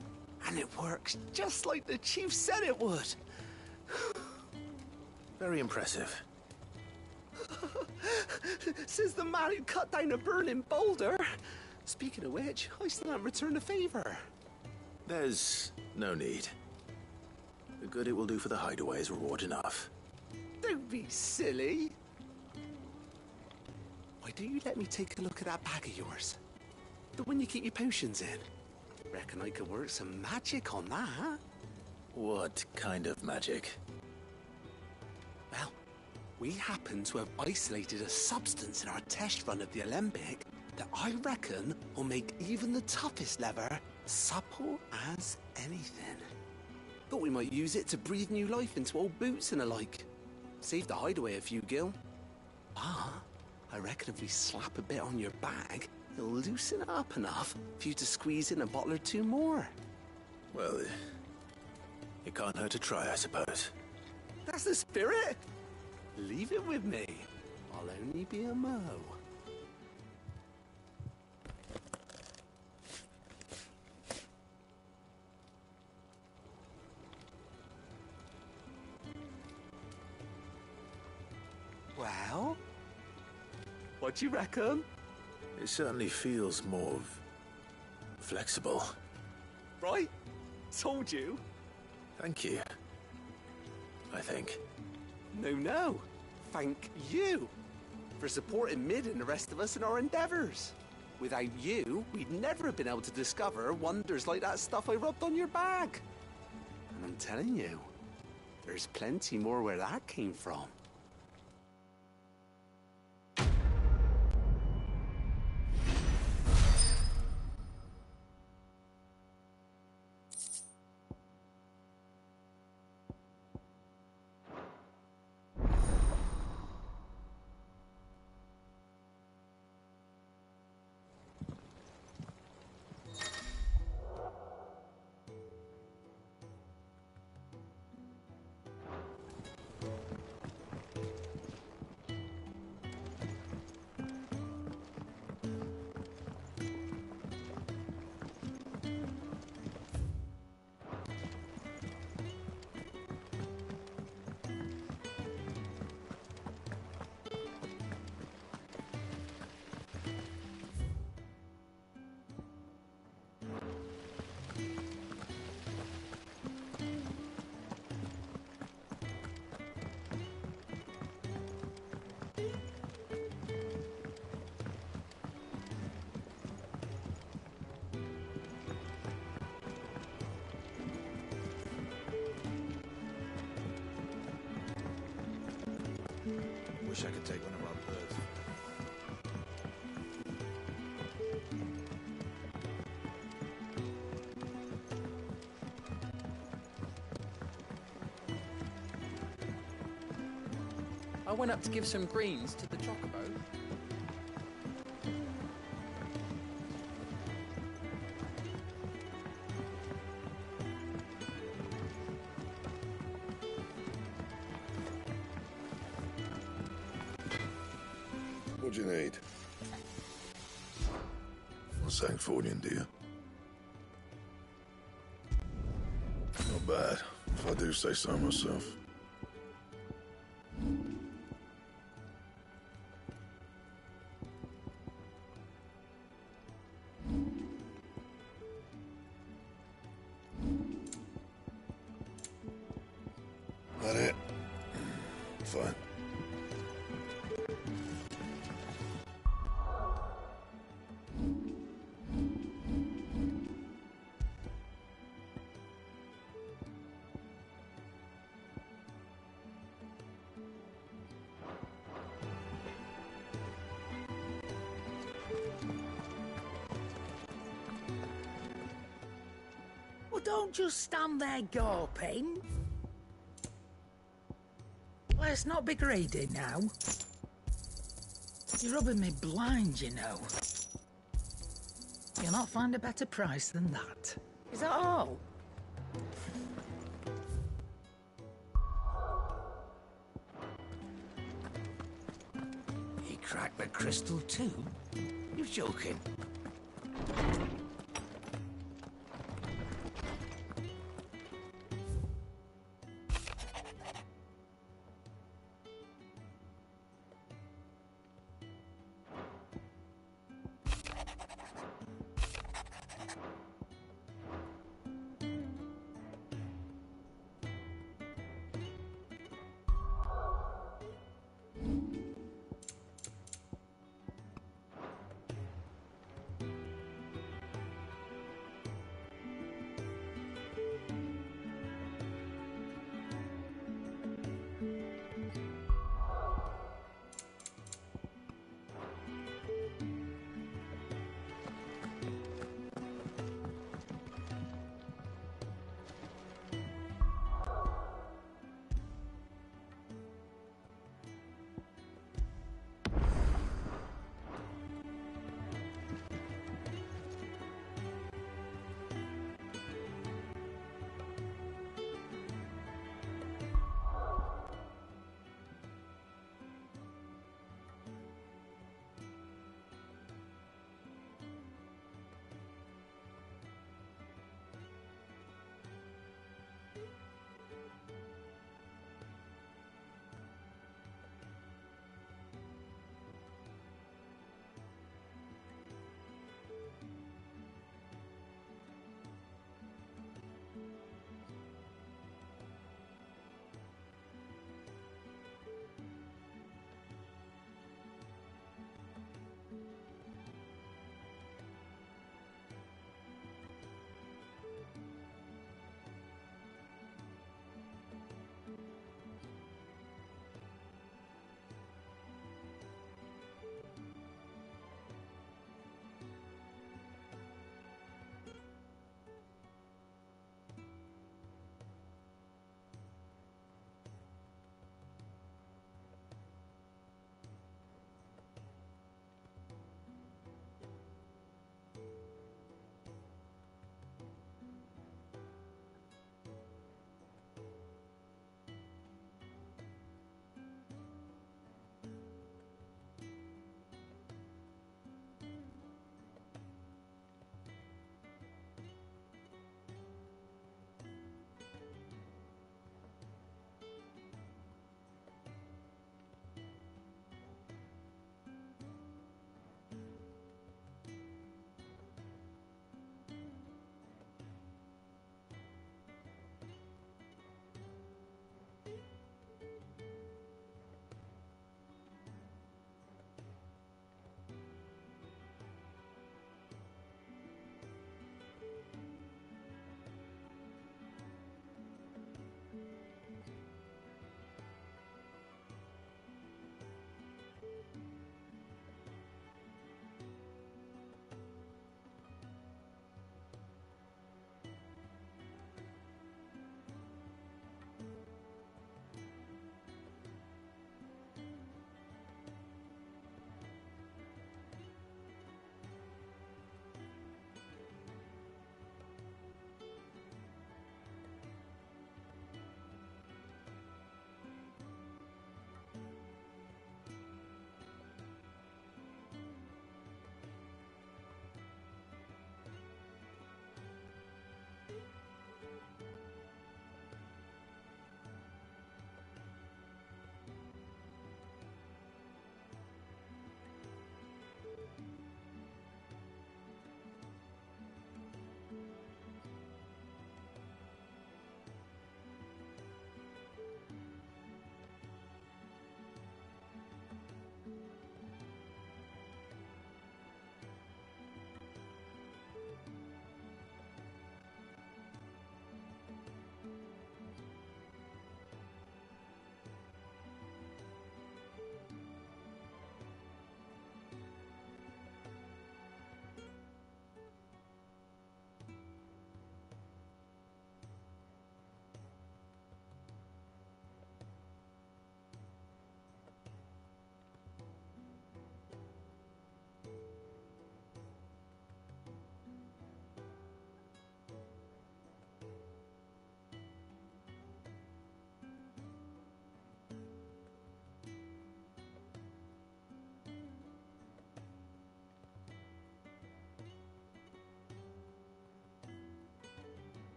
And it works just like the chief said it would. Very impressive. Says the man who cut down a burning boulder. Speaking of which, I still haven't returned the favor. There's no need. The good it will do for the hideaway is reward enough. Don't be silly. Why don't you let me take a look at that bag of yours? The one you keep your potions in. Reckon I could work some magic on that. What kind of magic? Well, we happen to have isolated a substance in our test run of the Alembic that I reckon will make even the toughest leather supple as anything. Thought we might use it to breathe new life into old boots and the like. Save the hideaway a few gil. Ah, I reckon if we slap a bit on your bag, it'll loosen it up enough for you to squeeze in a bottle or two more. Well, it can't hurt to try, I suppose. That's the spirit. Leave it with me. I'll only be a mo. Well, what do you reckon? It certainly feels more flexible. Right? Told you. Thank you. I think. No. Thank you for supporting Mid and the rest of us in our endeavors. Without you, we'd never have been able to discover wonders like that stuff I rubbed on your bag. And I'm telling you, there's plenty more where that came from. Wish I could take one of our birds. I went up to give some greens to the chocobo. What do you need? What's that for you, dear? Not bad, if I do say so myself. That it? Fine. Well, don't just stand there gawping. Let's not be greedy now. You're rubbing me blind, you know. You'll not find a better price than that. Is that all? He cracked the crystal too? You're joking.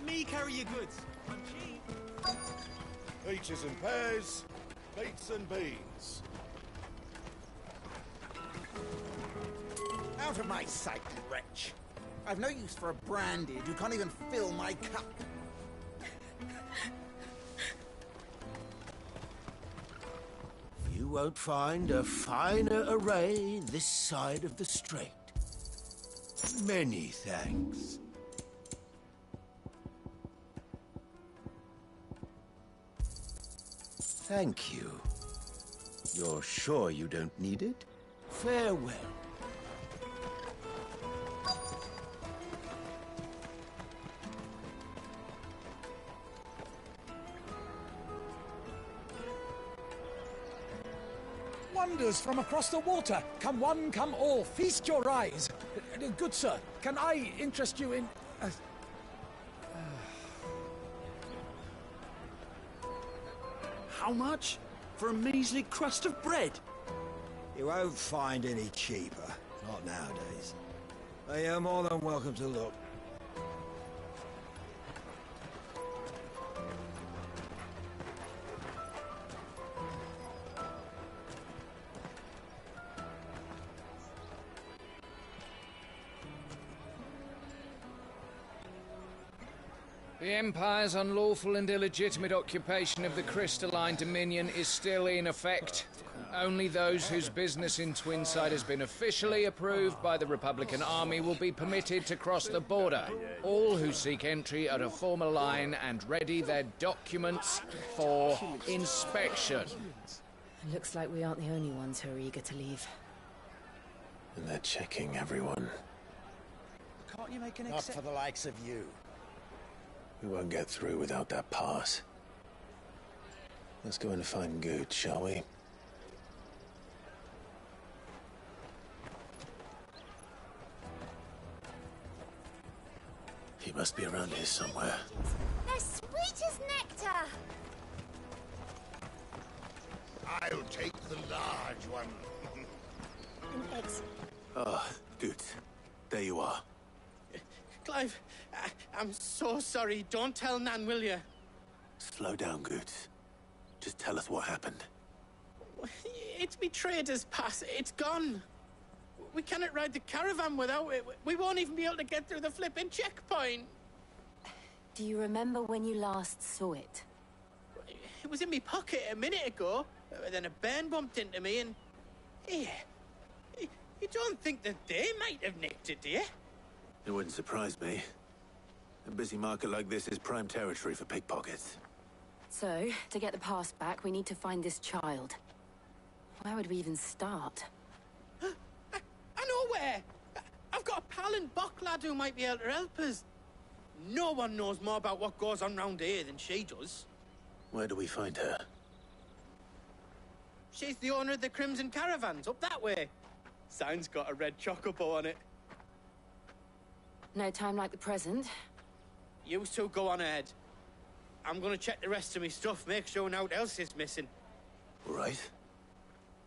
Let me carry your goods. I'm cheap. Peaches and pears, beets and beans. Out of my sight, wretch. I've no use for a brandy who can't even fill my cup. You won't find a finer array this side of the strait. Many thanks. Thank you. You're sure you don't need it? Farewell. Wonders from across the water. Come one, come all. Feast your eyes. Good sir, can I interest you in... How much? For a measly crust of bread? You won't find any cheaper. Not nowadays. But you're more than welcome to look. The Empire's unlawful and illegitimate occupation of the Crystalline Dominion is still in effect. Only those whose business in Twinside has been officially approved by the Republican Army will be permitted to cross the border. All who seek entry are to form a line and ready their documents for inspection. Looks like we aren't the only ones who are eager to leave. And they're checking everyone. Can't you make an Not for the likes of you. We won't get through without that pass. Let's go and find Good, shall we? He must be around here somewhere. They're sweet as nectar! I'll take the large one. And eggs. Ah, Good. There you are. Clive, I'm so sorry. Don't tell Nan, will you? Slow down, Good. Just tell us what happened. It's me trader's pass. It's gone. We cannot ride the caravan without it. We won't even be able to get through the flipping checkpoint. Do you remember when you last saw it? It was in my pocket a minute ago. Then a bairn bumped into me and... Here. You don't think that they might have nicked it, do you? It wouldn't surprise me. A busy market like this is prime territory for pickpockets. So, to get the pass back, we need to find this child. Where would we even start? I know where! I've got a pal in Bock lad who might be able to help us. No one knows more about what goes on round here than she does. Where do we find her? She's the owner of the Crimson Caravans, up that way. Sign's got a red chocobo on it. No time like the present. You two go on ahead. I'm gonna check the rest of my stuff, make sure naught else is missing. All right.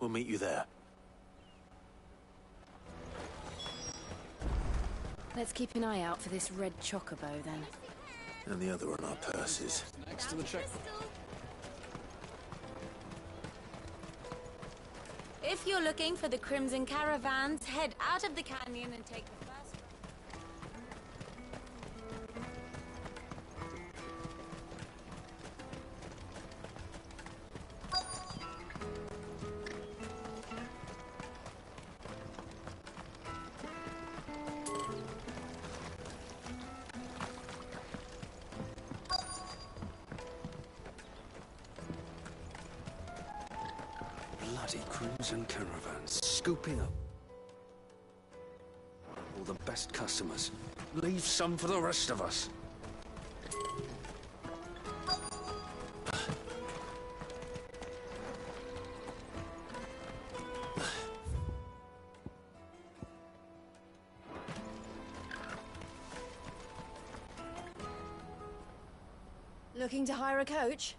We'll meet you there. Let's keep an eye out for this red chocobo, then. And the other on our purses. Next to the check. If you're looking for the Crimson Caravans, head out of the canyon and take the first... Bloody Crimson Caravans, scooping up all the best customers. Leave some for the rest of us. Looking to hire a coach?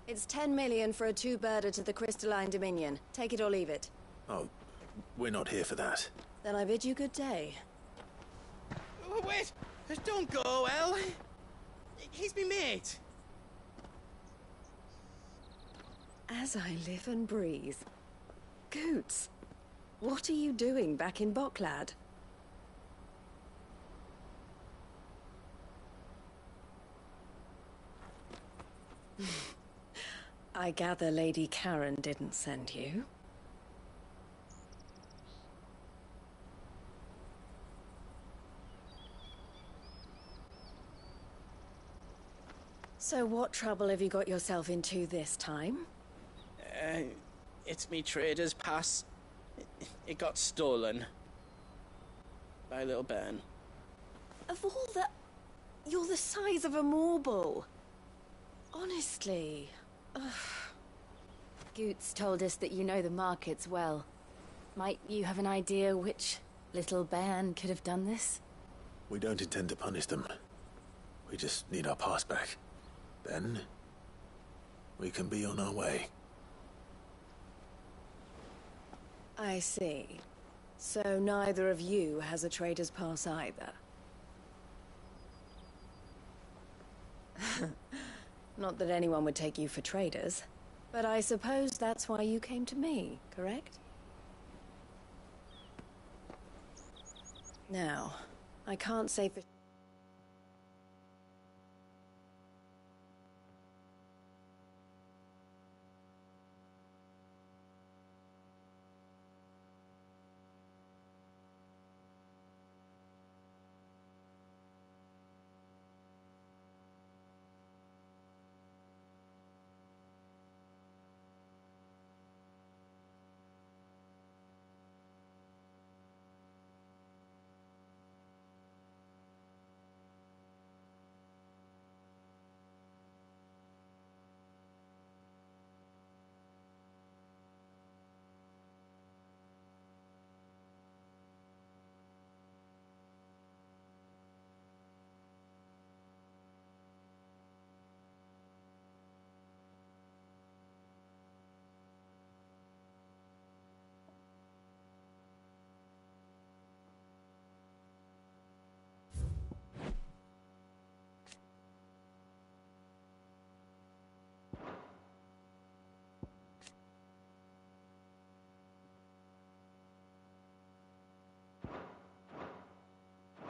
It's 10 million for a two-birder to the Crystalline Dominion. Take it or leave it. Oh, we're not here for that. Then I bid you good day. Wait! Don't go, El! He's me mate. As I live and breathe. Goots, what are you doing back in Boklad? I gather Lady Karen didn't send you. So what trouble have you got yourself into this time? It's me trader's pass. It got stolen. By little Ben. Of all the... You're the size of a marble. Honestly. Ugh. Goots told us that you know the markets well. Might you have an idea which little band could have done this? We don't intend to punish them. We just need our pass back. Then, we can be on our way. I see. So neither of you has a trader's pass either. Not that anyone would take you for traders, but I suppose that's why you came to me, correct? Now, I can't say for...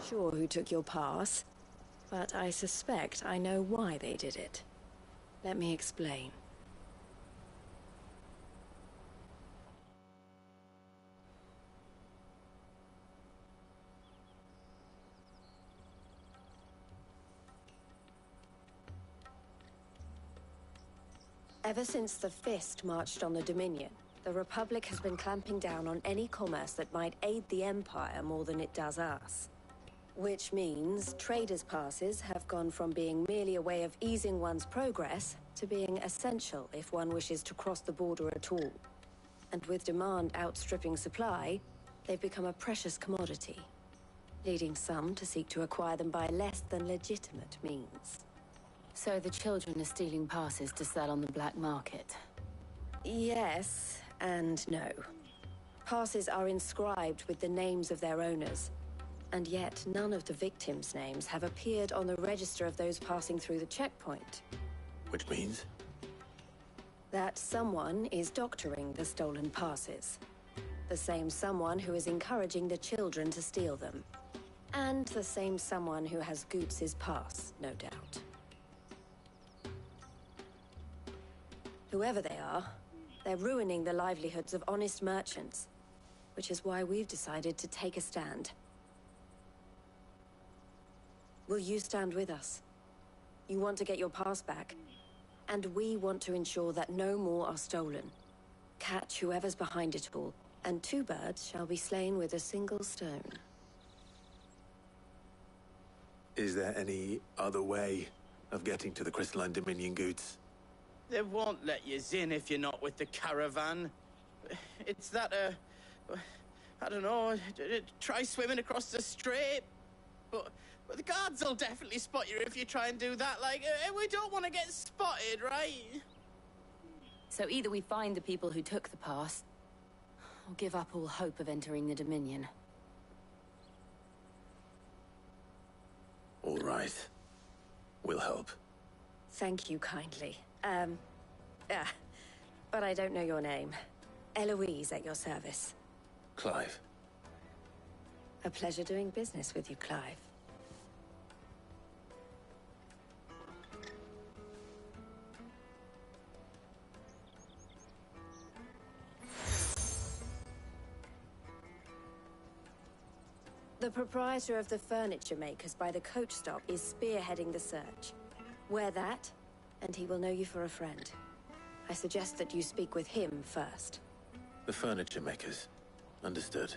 Sure who took your pass, but I suspect I know why they did it. Let me explain. Ever since the Fist marched on the Dominion, the Republic has been clamping down on any commerce that might aid the Empire more than it does us. Which means traders' passes have gone from being merely a way of easing one's progress to being essential if one wishes to cross the border at all. And with demand outstripping supply, they've become a precious commodity, leading some to seek to acquire them by less than legitimate means. So the children are stealing passes to sell on the black market? Yes and no. Passes are inscribed with the names of their owners, and yet none of the victims' names have appeared on the register of those passing through the checkpoint. Which means? That someone is doctoring the stolen passes. The same someone who is encouraging the children to steal them. And the same someone who has Goots' pass, no doubt. Whoever they are, they're ruining the livelihoods of honest merchants, which is why we've decided to take a stand. Will you stand with us? You want to get your pass back, and we want to ensure that no more are stolen. Catch whoever's behind it all, and two birds shall be slain with a single stone. Is there any other way of getting to the Crystalline Dominion goods? They won't let you in if you're not with the caravan. It's that, I don't know, try swimming across the strait. But the guards will definitely spot you if you try and do that. Like, we don't want to get spotted, right? So either we find the people who took the pass, or give up all hope of entering the Dominion. All right. We'll help. Thank you kindly. But I don't know your name. Eloise at your service. Clive. A pleasure doing business with you, Clive. The proprietor of the furniture makers by the coach stop is spearheading the search. Wear that, and he will know you for a friend. I suggest that you speak with him first. The furniture makers. Understood.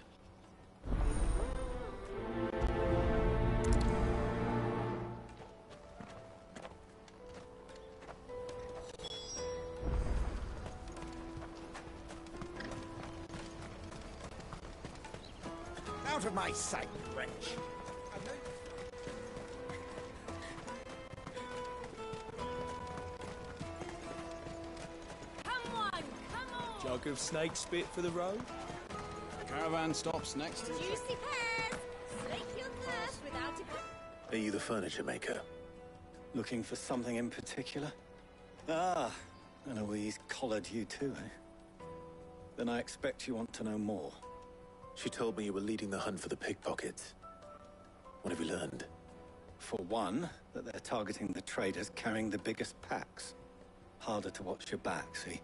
Out of my sight, wretch! Jug of snake spit for the road. The caravan stops next to the... Juicy pears! Slake your thirst without a... Are you the furniture maker? Looking for something in particular? Ah, Eloise collared you too, eh? Then I expect you want to know more. She told me you were leading the hunt for the pickpockets. What have you learned? For one, that they're targeting the traders carrying the biggest packs. Harder to watch your back, see?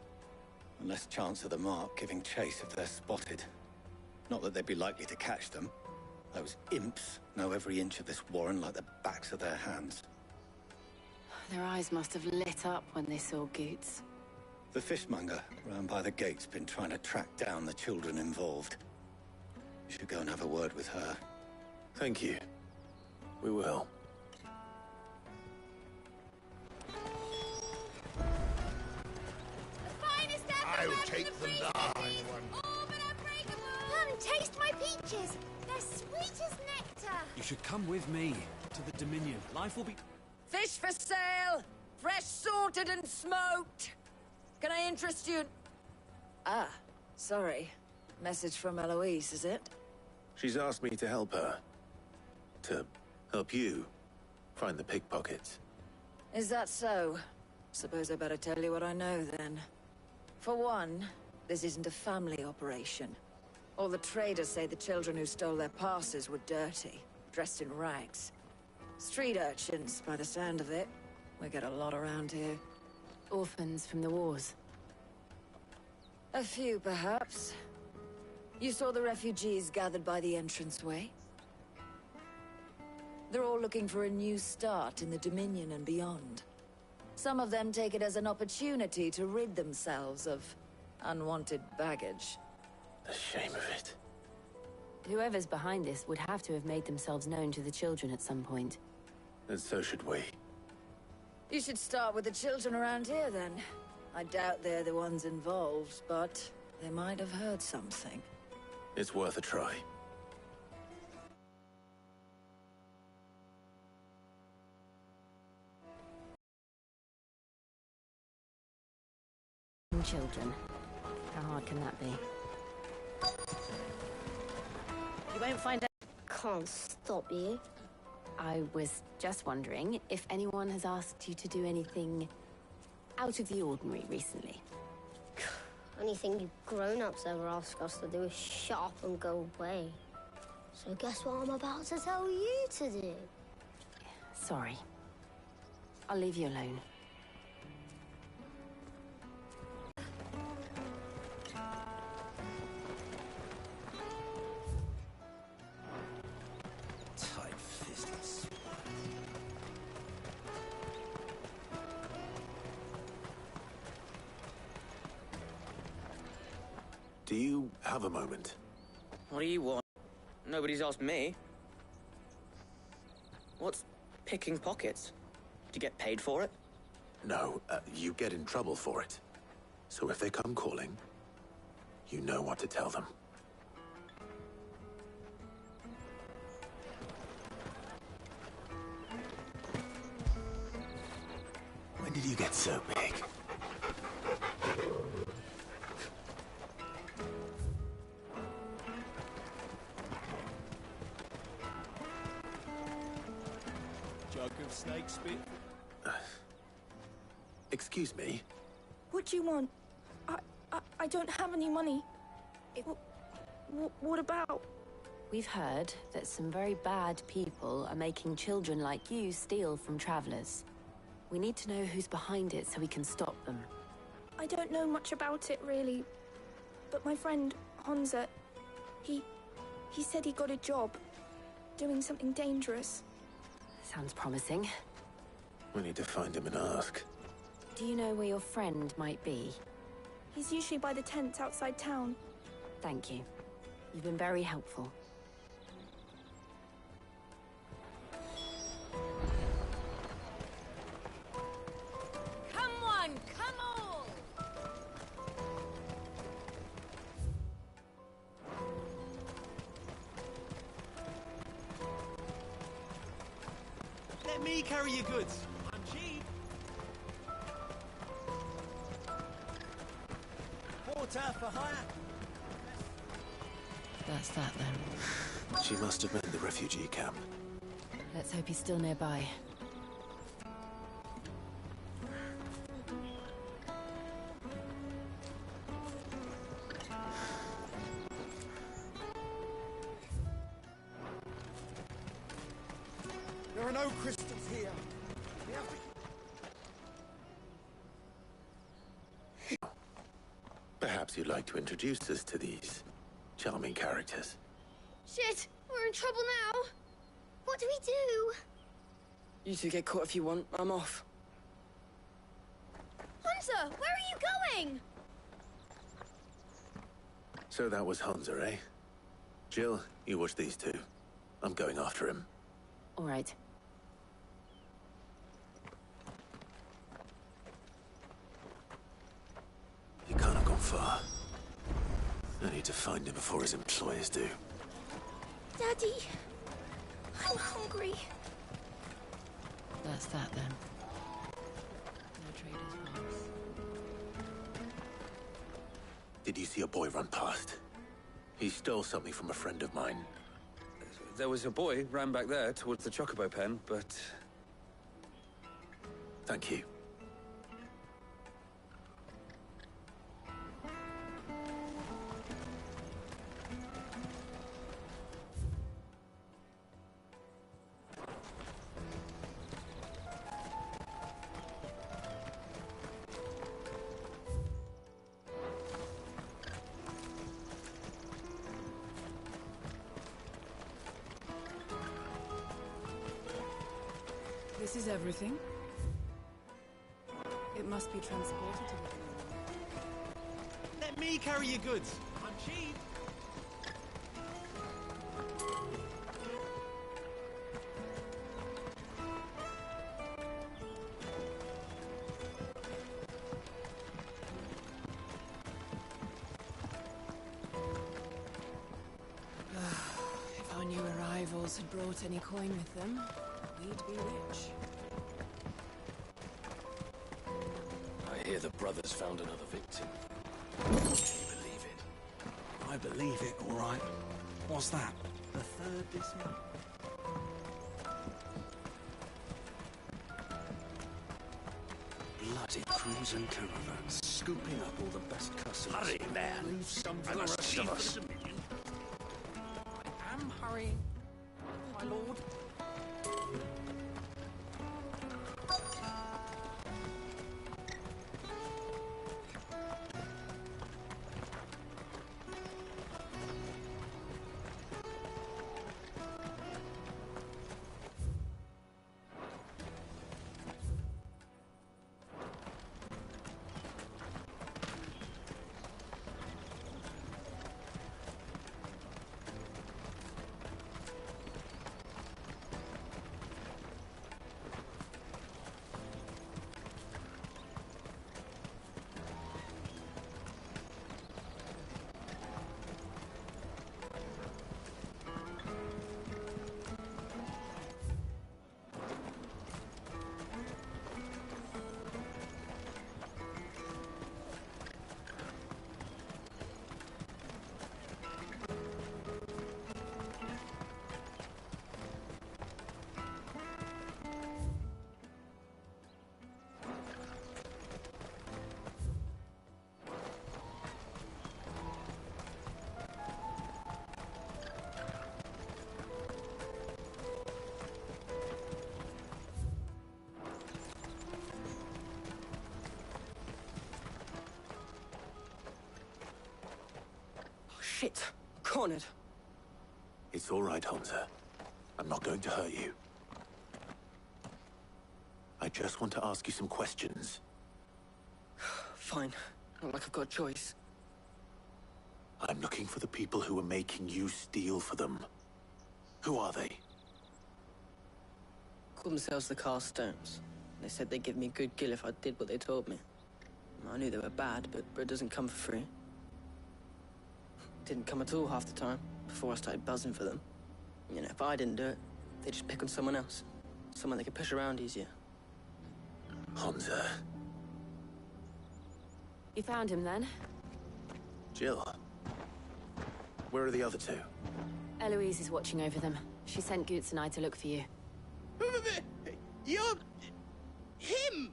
And less chance of the mark giving chase if they're spotted. Not that they'd be likely to catch them. Those imps know every inch of this warren like the backs of their hands. Their eyes must have lit up when they saw Goots. The fishmonger round by the gate's been trying to track down the children involved. You should go and have a word with her. Thank you. We will. I'll take the large one. Come, taste my peaches. They're sweet as nectar. You should come with me to the Dominion. Life will be... Fish for sale! Fresh sorted and smoked! Can I interest you? Ah, sorry. Message from Eloise, is it? She's asked me to help her. To help you find the pickpockets. Is that so? Suppose I better tell you what I know, then. For one, this isn't a family operation. All the traders say the children who stole their passes were dirty, dressed in rags. Street urchins, by the sound of it. We get a lot around here. Orphans from the wars. A few, perhaps. You saw the refugees gathered by the entranceway? They're all looking for a new start in the Dominion and beyond. Some of them take it as an opportunity to rid themselves of unwanted baggage. The shame of it. Whoever's behind this would have to have made themselves known to the children at some point. And so should we. You should start with the children around here, then. I doubt they're the ones involved, but they might have heard something. It's worth a try. Children. How hard can that be? You won't find out. Can't stop you. I was just wondering if anyone has asked you to do anything out of the ordinary recently. Anything you grown-ups ever ask us to do is shut up and go away. So guess what I'm about to tell you to do? Sorry. I'll leave you alone. Do you have a moment? What do you want? Nobody's asked me. What's picking pockets? Do you get paid for it? No, you get in trouble for it. So if they come calling, you know what to tell them. When did you get so big? Jug of snake spit. Excuse me? What do you want? I don't have any money. What about? We've heard that some very bad people are making children like you steal from travelers. We need to know who's behind it so we can stop them. I don't know much about it, really. But my friend, Honza, he said he got a job. Doing something dangerous. Sounds promising. We need to find him and ask. Do you know where your friend might be? He's usually by the tents outside town. Thank you. You've been very helpful. Come on, come on! Let me carry your goods. I'm cheap. Porter for hire. That's that then. She must have been in the refugee camp. Let's hope he's still nearby. There are no crystals here. We have to... Perhaps you'd like to introduce us to these charming characters. Shit! We're in trouble now! What do we do? You two get caught if you want. I'm off. Hunter, where are you going? So that was Hunter, eh? Jill, you watch these two. I'm going after him. All right. He can't have gone far. I need to find him before his employers do. Daddy, I'm hungry. That's that then. Did you see a boy run past? He stole something from a friend of mine. There was a boy ran back there towards the Chocobo pen, but... Thank you. This is everything. It must be transported to the... Let me carry your goods. I'm cheap. If our new arrivals had brought any coin with them, we'd be rich. I hear the brothers found another victim. Can you believe it? I believe it, all right. What's that? The third this month? Bloody crews and caravans, scooping up all the best customers. Hurry, man. Leave some for And the a rest steed of for us. the Dominion. I am hurrying, my lord. Shit. Cornered. It's all right, Hansa. I'm not going to hurt you. I just want to ask you some questions. Fine. Not like I've got a choice. I'm looking for the people who are making you steal for them. Who are they? Called themselves the Carstones. They said they'd give me a good gill if I did what they told me. I knew they were bad, but bread doesn't come for free. Didn't come at all half the time, before I started buzzing for them. You know, if I didn't do it, they'd just pick on someone else. Someone they could push around easier. Hansa. You found him then? Jill. Where are the other two? Eloise is watching over them. She sent Goots and I to look for you. You're... him!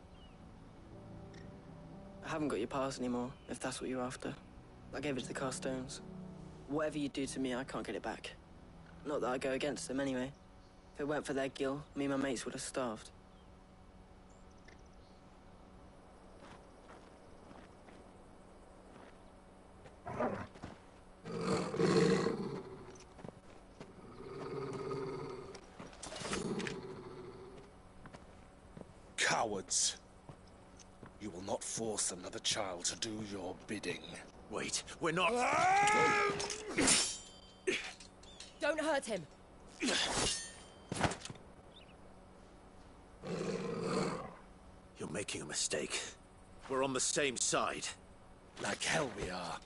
I haven't got your pass anymore, if that's what you're after. I gave it to the Carstones. Whatever you do to me, I can't get it back. Not that I go against them anyway. If it weren't for their gill, me and my mates would have starved. Cowards. You will not force another child to do your bidding. Wait, we're not... Don't hurt him. You're making a mistake. We're on the same side. Like hell we are.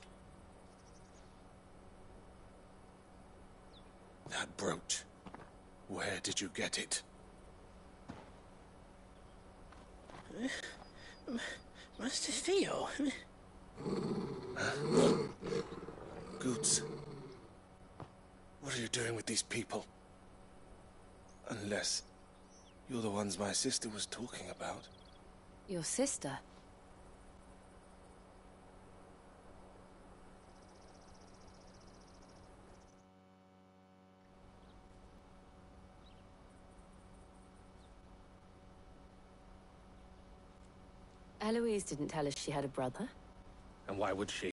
That brooch. Where did you get it? Master Theo? Goots. What are you doing with these people? Unless you're the ones my sister was talking about. Your sister? Eloise didn't tell us she had a brother. And why would she?